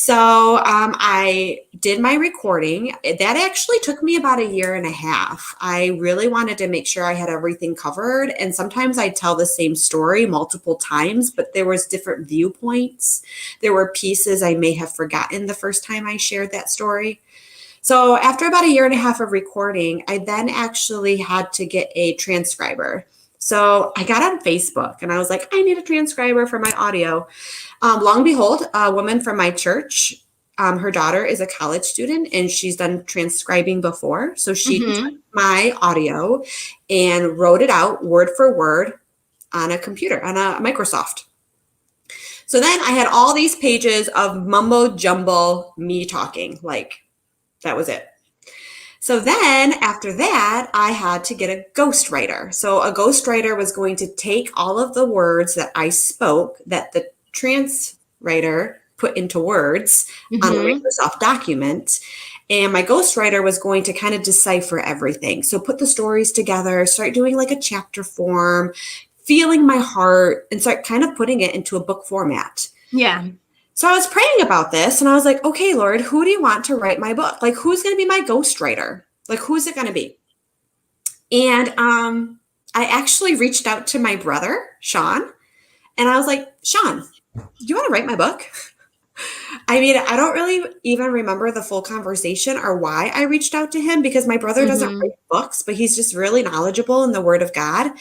So I did my recording. That actually took me about 1.5 years. I really wanted to make sure I had everything covered. And sometimes I tell the same story multiple times, but there was different viewpoints. There were pieces I may have forgotten the first time I shared that story. So after about 1.5 years of recording, I then actually had to get a transcriber. So I got on Facebook and I was like, I need a transcriber for my audio. Long and behold, a woman from my church, her daughter is a college student and she's done transcribing before. So she took my audio and wrote it out word for word on a computer, on a Microsoft. So then I had all these pages of mumbo jumbo, me talking, like that was it. So then after that, I had to get a ghostwriter. So a ghostwriter was going to take all of the words that I spoke that the transwriter put into words on the Microsoft document. And my ghostwriter was going to kind of decipher everything. So put the stories together, start doing like a chapter form, feeling my heart, and start kind of putting it into a book format. Yeah. So I was praying about this and I was like, okay, Lord, who do you want to write my book? Like, who's going to be my ghostwriter? Like, who's it going to be? And I actually reached out to my brother, Sean, and I was like, Sean, do you want to write my book? I mean, I don't really even remember the full conversation or why I reached out to him because my brother doesn't write books, but he's just really knowledgeable in the Word of God.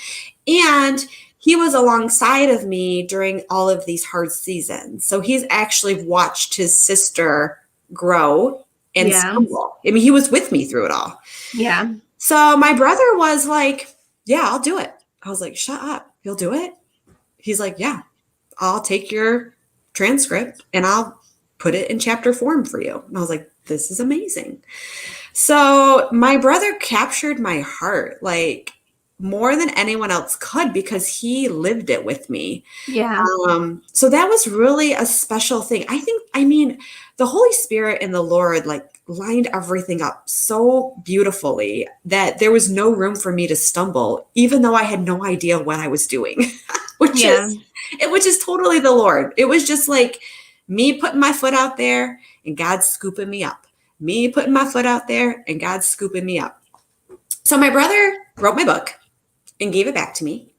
And he was alongside of me during all of these hard seasons. So he's actually watched his sister grow and stumble. I mean, he was with me through it all. Yeah. So my brother was like, yeah, I'll do it. I was like, shut up. You'll do it? He's like, yeah, I'll take your transcript and I'll put it in chapter form for you. And I was like, this is amazing. So my brother captured my heart, like, more than anyone else could because he lived it with me. Yeah. So that was really a special thing. I mean, the Holy Spirit and the Lord like lined everything up so beautifully that there was no room for me to stumble, even though I had no idea what I was doing, which is totally the Lord. It was just like me putting my foot out there and God scooping me up. Me putting my foot out there and God scooping me up. So my brother wrote my book and gave it back to me.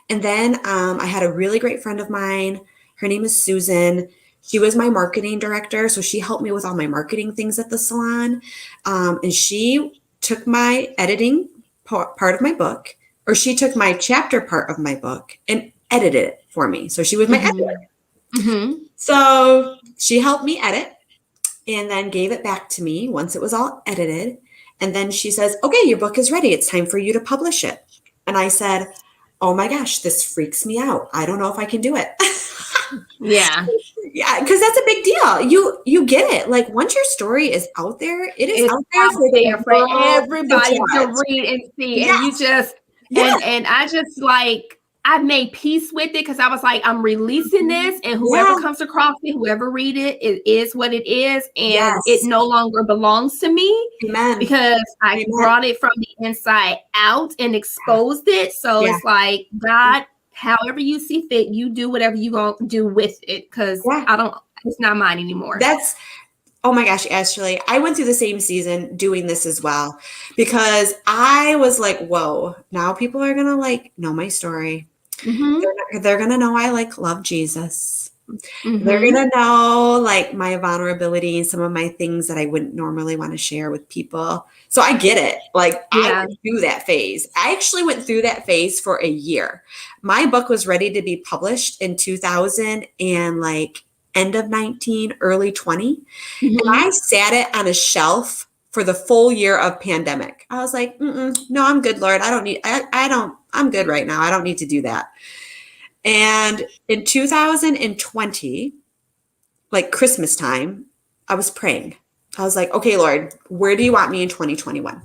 And then I had a really great friend of mine. Her name is Susan. She was my marketing director. So she helped me with all my marketing things at the salon. And she took my editing part of my book, or she took my chapter part of my book and edited it for me. So she was my editor. So she helped me edit and then gave it back to me once it was all edited. And then she says, okay, your book is ready. It's time for you to publish it. And I said, oh my gosh, this freaks me out. I don't know if I can do it. Yeah. Yeah, because that's a big deal. You get it. Like once your story is out there, it is It's out there out for there the for world everybody to to judge. read and see. And you Yes. just Yes. and I just like I made peace with it because I was like, I'm releasing this, and whoever Yeah. comes across it, whoever read it, it is what it is, and it Yes. no longer belongs to me Amen. because I Amen. brought it from the inside out and exposed it. So Yeah. it's like, God, however you see fit, you do whatever you gonna do with it because Yeah. I don't. It's not mine anymore. Oh my gosh, Ashley, I went through the same season doing this as well because I was like, whoa, now people are going to like know my story. Mm-hmm. They're going to know I like love Jesus. Mm-hmm. They're going to know like my vulnerability and some of my things that I wouldn't normally want to share with people. So I get it. Like I went through that phase. I actually went through that phase for a year. My book was ready to be published in 2000 and like end of 19, early 20. Mm-hmm. And I sat it on a shelf for the full year of pandemic. I was like, no, I'm good, Lord. I'm good right now. I don't need to do that. And in 2020, like Christmas time, I was praying. I was like, okay, Lord, where do you want me in 2021?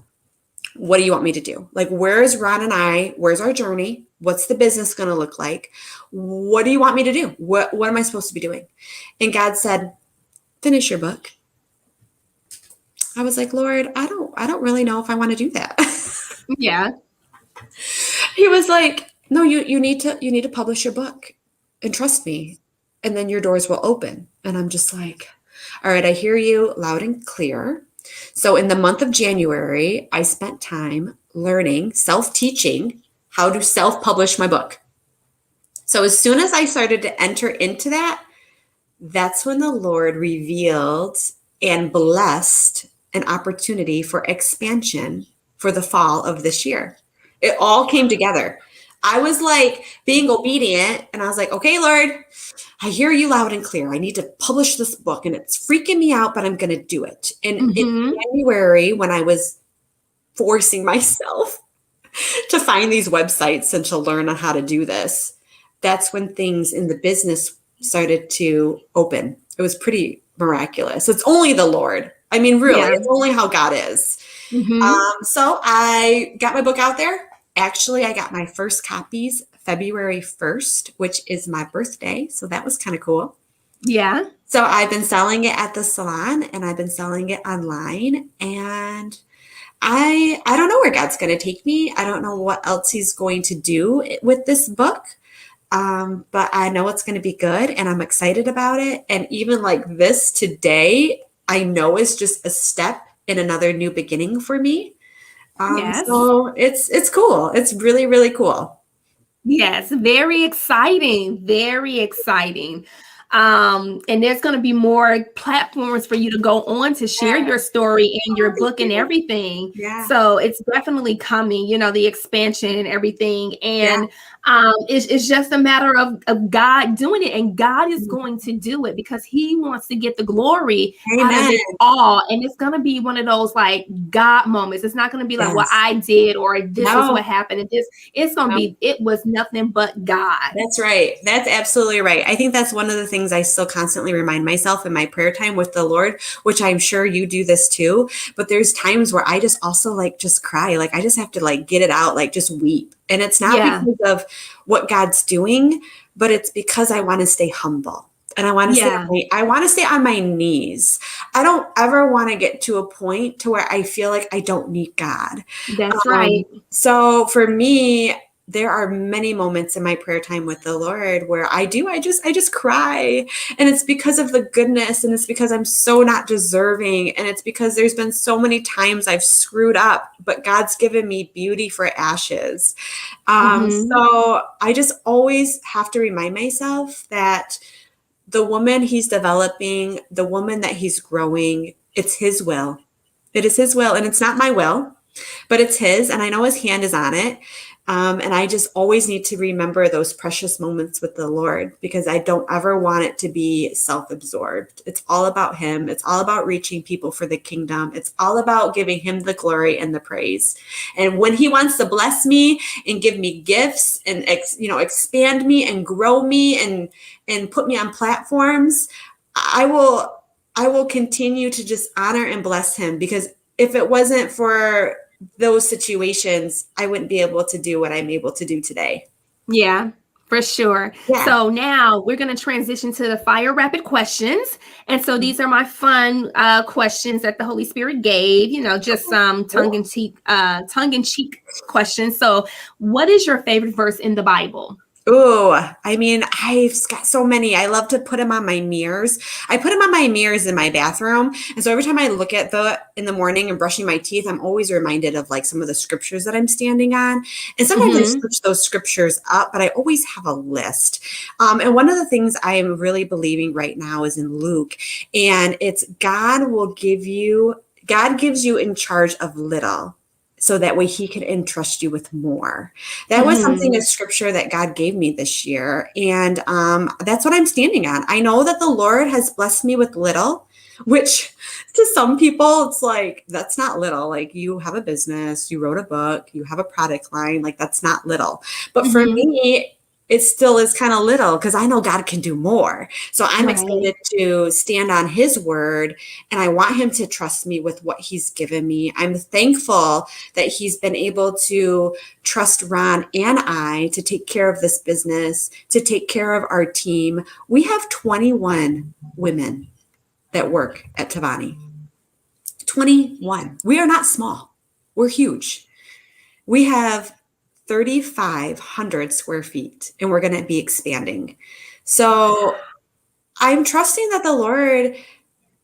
What do you want me to do? Like, where's Ron and I? Where's our journey? What's the business going to look like? What do you want me to do? What am I supposed to be doing? And God said, finish your book. I was like, Lord, I don't really know if I want to do that. Yeah. He was like, no, you need to publish your book and trust me. And then your doors will open. And I'm just like, all right, I hear you loud and clear. So in the month of January, I spent time learning, self-teaching how to self-publish my book. So as soon as I started to enter into that, that's when the Lord revealed and blessed an opportunity for expansion for the fall of this year. It all came together. I was like being obedient and I was like, okay, Lord, I hear you loud and clear. I need to publish this book and it's freaking me out, but I'm going to do it. And in January, when I was forcing myself to find these websites and to learn on how to do this, that's when things in the business started to open. It was pretty miraculous. It's only the Lord. I mean, really, it's only how God is. So I got my book out there. Actually, I got my first copies February 1st, which is my birthday. So that was kind of cool. Yeah. So I've been selling it at the salon and I've been selling it online. And I don't know where God's going to take me. I don't know what else he's going to do with this book. But I know it's going to be good and I'm excited about it. And even like this today, I know is just a step in another new beginning for me. So it's cool. It's really, really cool. Yes, very exciting. Very exciting. And there's going to be more platforms for you to go on to share your story and your book and everything. Yeah. So it's definitely coming, the expansion and everything. And it's just a matter of God doing it. And God is going to do it because he wants to get the glory out of it all. And it's going to be one of those like God moments. It's not going to be like what I did or this is what happened. It's going to be, it was nothing but God. That's right. That's absolutely right. I think that's one of the things I still constantly remind myself in my prayer time with the Lord, which I'm sure you do this too. But there's times where I just also like just cry. Like I just have to like get it out, like just weep. And it's not because of what God's doing, but it's because I want to stay humble. And I want to I want to stay on my knees. I don't ever want to get to a point to where I feel like I don't need God. That's right. So for me, there are many moments in my prayer time with the Lord where I just cry. And it's because of the goodness. And it's because I'm so not deserving. And it's because there's been so many times I've screwed up, but God's given me beauty for ashes. So I just always have to remind myself that the woman he's developing, the woman that he's growing, it's his will. It is his will. And it's not my will, but it's his. And I know his hand is on it. And I just always need to remember those precious moments with the Lord, because I don't ever want it to be self-absorbed. It's all about him. It's all about reaching people for the kingdom. It's all about giving him the glory and the praise. And when he wants to bless me and give me gifts and expand me and grow me and put me on platforms, I will continue to just honor and bless him, because if it wasn't for those situations, I wouldn't be able to do what I'm able to do today. Yeah, for sure. Yeah. So now we're going to transition to the fire rapid questions. And so these are my fun questions that the Holy Spirit gave, just some tongue-in-cheek questions. So what is your favorite verse in the Bible? Oh, I mean, I've got so many. I love to put them on my mirrors. I put them on my mirrors in my bathroom. And so every time I look at in the morning and brushing my teeth, I'm always reminded of like some of the scriptures that I'm standing on. And sometimes I switch those scriptures up, but I always have a list. And one of the things I am really believing right now is in Luke, and it's God gives you in charge of little, so that way he can entrust you with more. That was something in scripture that God gave me this year. And that's what I'm standing on. I know that the Lord has blessed me with little, which to some people, it's like, that's not little. Like, you have a business, you wrote a book, you have a product line, like that's not little. But for me, it still is kind of little, because I know God can do more. So I'm excited to stand on his word, and I want him to trust me with what he's given me. I'm thankful that he's been able to trust Ron and I to take care of this business, to take care of our team. We have 21 women that work at Tavani. 21. We are not small. We're huge. We have 3,500 square feet, and we're going to be expanding. So I'm trusting that the Lord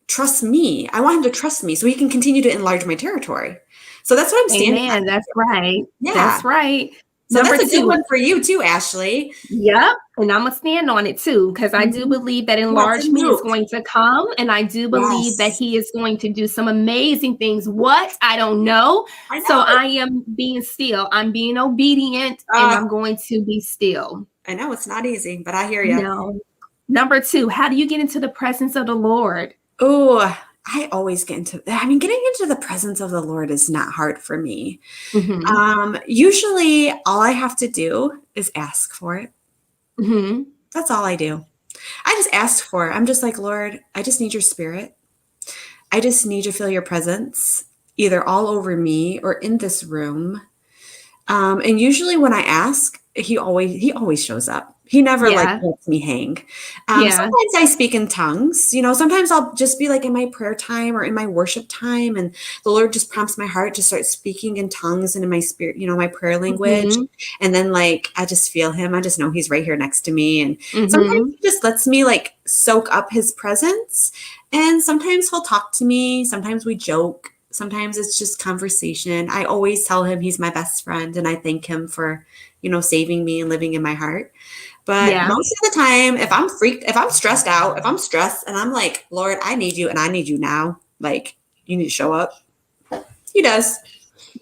trusts me. I want him to trust me so he can continue to enlarge my territory. So that's what I'm standing on. That's right. Yeah. That's right. So that's a good one for you too, Ashley. Yep. And I'm going to stand on it too, because I do believe that enlargement is going to come. And I do believe that he is going to do some amazing things. What? I don't know. So I am being still. I'm being obedient, and I'm going to be still. I know it's not easy, but I hear you. No. Number 2, how do you get into the presence of the Lord? Oh, I always getting into the presence of the Lord is not hard for me. Usually all I have to do is ask for it. That's all I do. I just ask for it. I'm just like, Lord, I just need your spirit. I just need to feel your presence, either all over me or in this room. And usually when I ask, he always shows up. He never lets me hang. Sometimes I speak in tongues. Sometimes I'll just be like in my prayer time or in my worship time, and the Lord just prompts my heart to start speaking in tongues and in my spirit, my prayer language. And then like I just feel him. I just know he's right here next to me. And sometimes he just lets me like soak up his presence. And sometimes he'll talk to me. Sometimes we joke. Sometimes it's just conversation. I always tell him he's my best friend, and I thank him for, saving me and living in my heart. But most of the time, if I'm stressed out, if I'm stressed and I'm like, Lord, I need you and I need you now, like, you need to show up. He does.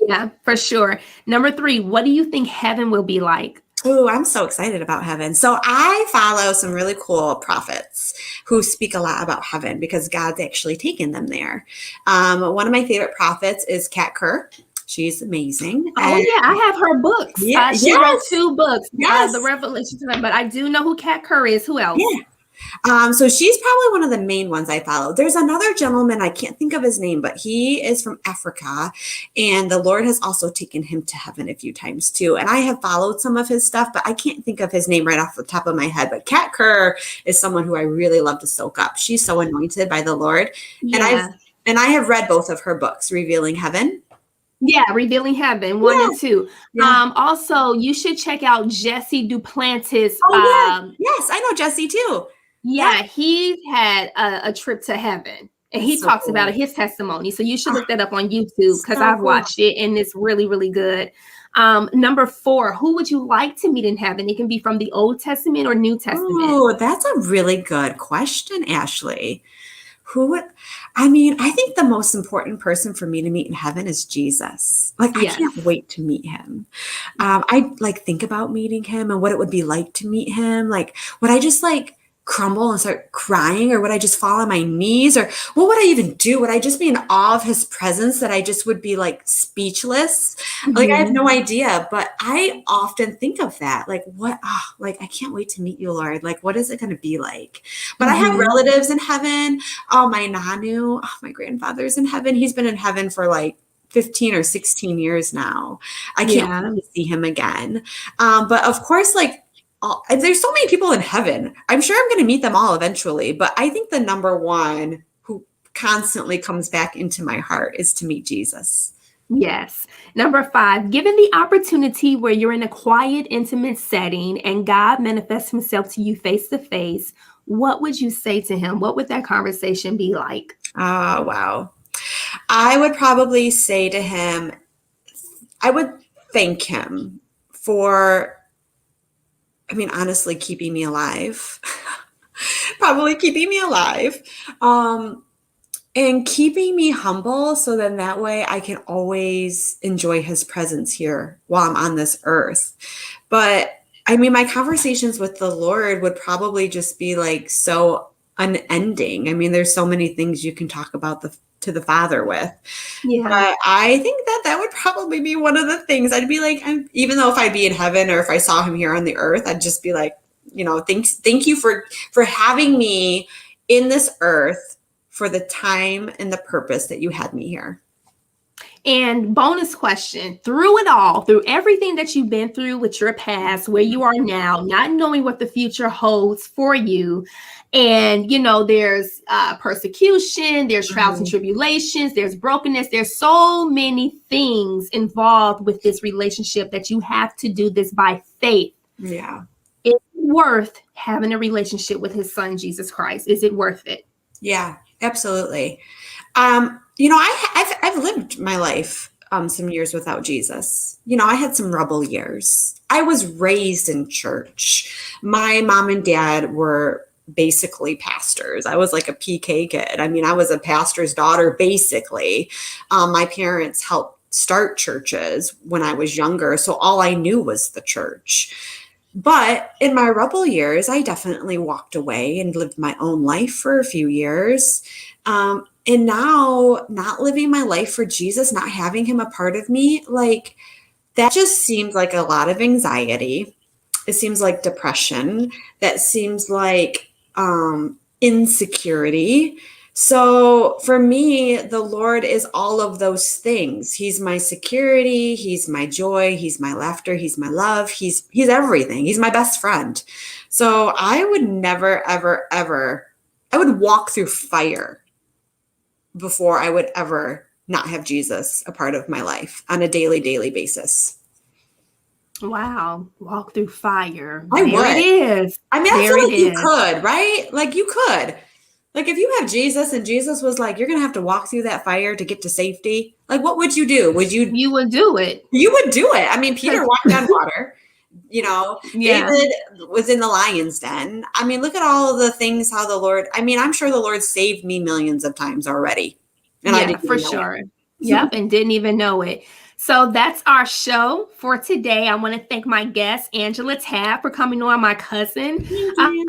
Yeah, for sure. Number 3, what do you think heaven will be like? Oh, I'm so excited about heaven. So I follow some really cool prophets who speak a lot about heaven, because God's actually taken them there. One of my favorite prophets is Kat Kerr. She's amazing. Oh, yeah. I have her books. She wrote 2 books, The Revelation, but I do know who Kat Kerr is. Who else? Yeah. So she's probably one of the main ones I follow. There's another gentleman, I can't think of his name, but he is from Africa, and the Lord has also taken him to heaven a few times too. And I have followed some of his stuff, but I can't think of his name right off the top of my head. But Kat Kerr is someone who I really love to soak up. She's so anointed by the Lord. Yeah. And I have read both of her books, Revealing Heaven. Yeah, Revealing Heaven 1 and 2. Also, you should check out Jesse Duplantis. Yes, I know Jesse too. Yeah, he had a trip to heaven, and he talks about his testimony. So you should look that up on YouTube, because I've watched it, and it's really, really good. Number 4, who would you like to meet in heaven? It can be from the Old Testament or New Testament. Oh, that's a really good question, Ashley. I think the most important person for me to meet in heaven is Jesus. Like, I Yes. can't wait to meet him. I like think about meeting him and what it would be like to meet him. Like, would I just like crumble and start crying, or would I just fall on my knees, or what would I even do? Would I just be in awe of his presence that I just would be like speechless? Like, I have no idea, but I often think of that. Like, like, I can't wait to meet you, Lord. Like, what is it going to be like? But I have relatives in heaven. Oh, my Nanu, my grandfather's in heaven. He's been in heaven for like 15 or 16 years now. I can't wait to see him again. But of course, like, there's so many people in heaven. I'm sure I'm going to meet them all eventually. But I think the number one who constantly comes back into my heart is to meet Jesus. Yes. Number 5, given the opportunity where you're in a quiet, intimate setting and God manifests himself to you face to face, what would you say to him? What would that conversation be like? Oh, wow. I would probably say to him, I would thank him for, honestly, keeping me alive. Probably keeping me alive. And keeping me humble, so then that way I can always enjoy his presence here while I'm on this earth. But my conversations with the Lord would probably just be like so unending. There's so many things you can talk about to the Father with. Yeah. But I think that would probably be one of the things I'd be like, even though if I'd be in heaven or if I saw him here on the earth, I'd just be like, thank you for having me in this earth for the time and the purpose that you had me here. And bonus question, through it all, through everything that you've been through with your past, where you are now, not knowing what the future holds for you, and there's persecution, there's trials and tribulations, there's brokenness, there's so many things involved with this relationship that you have to do this by faith. Yeah. Is it worth having a relationship with his son, Jesus Christ? Is it worth it? Yeah, absolutely. I've lived my life some years without Jesus. I had some rebel years. I was raised in church. My mom and dad were basically pastors. I was like a PK kid. I was a pastor's daughter, basically. My parents helped start churches when I was younger, so all I knew was the church. But in my rebel years, I definitely walked away and lived my own life for a few years. And now, not living my life for Jesus, not having him a part of me, like, that just seems like a lot of anxiety. It seems like depression. That seems like insecurity. So for me, the Lord is all of those things. He's my security. He's my joy. He's my laughter. He's my love. He's everything. He's my best friend. So I would never, ever, ever, I would walk through fire before I would ever not have Jesus a part of my life on a daily basis. Wow. Walk through fire. I would. It is. I feel like you could, right? Like, you could. Like, if you have Jesus and Jesus was like, you're going to have to walk through that fire to get to safety. Like, what would you do? You would do it. You would do it. Peter walked on water. David was in the lion's den. Look at all of the things, how the Lord, I'm sure the Lord saved me millions of times already. And I didn't for sure. Yep. And didn't even know it. So that's our show for today. I want to thank my guest, Angela Tabb, for coming on, my cousin,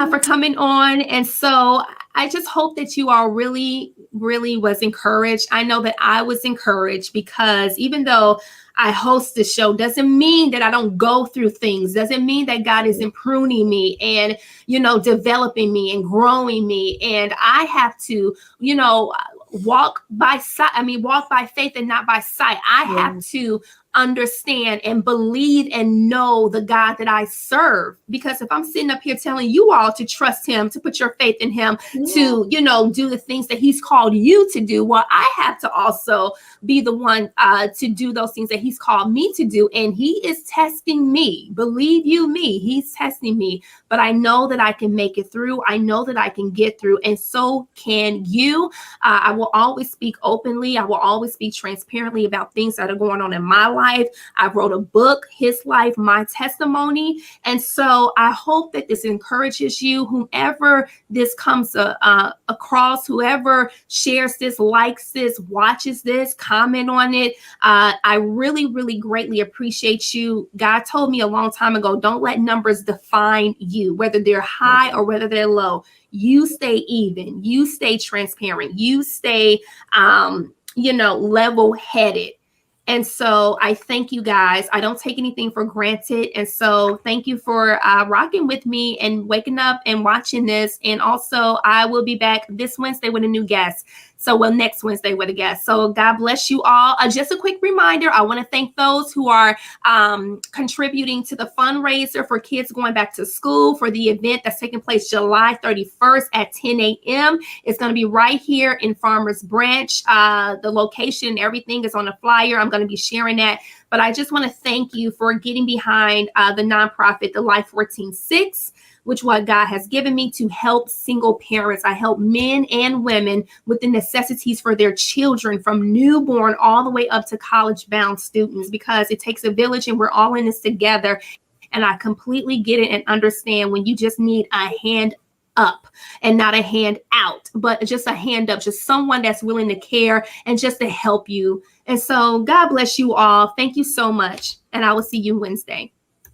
for coming on. And so I just hope that you all really, really was encouraged. I know that I was encouraged, because even though I host the show doesn't mean that I don't go through things, doesn't mean that God isn't pruning me and, developing me and growing me. And I have to, walk by faith and not by sight. I have to understand and believe and know the God that I serve. Because if I'm sitting up here telling you all to trust him, to put your faith in him, to, do the things that he's called you to do, well, I have to also be the one to do those things that he's called me to do. And he is testing me. Believe you me, he's testing me. But I know that I can make it through. I know that I can get through. And so can you. I will always speak openly. I will always speak transparently about things that are going on in my life. life. I wrote a book, His Life, My Testimony. And so I hope that this encourages you, whomever this comes across, whoever shares this, likes this, watches this, comment on it. I really, really greatly appreciate you. God told me a long time ago, don't let numbers define you, whether they're high or whether they're low. You stay even, you stay transparent, you stay, level-headed. And so I thank you guys. I don't take anything for granted. And so thank you for rocking with me and waking up and watching this. And also, I will be back this Wednesday with a new guest. Next Wednesday with a guest. So God bless you all. Just a quick reminder, I want to thank those who are contributing to the fundraiser for kids going back to school for the event that's taking place July 31st at 10 a.m. It's going to be right here in Farmers Branch. The location, everything is on the flyer. I'm going to be sharing that. But I just want to thank you for getting behind the nonprofit, the Life 14-6, which what God has given me to help single parents. I help men and women with the necessities for their children from newborn all the way up to college-bound students, because it takes a village and we're all in this together. And I completely get it and understand when you just need a hand up and not a hand out, but just a hand up, just someone that's willing to care and just to help you. And so God bless you all. Thank you so much. And I will see you Wednesday.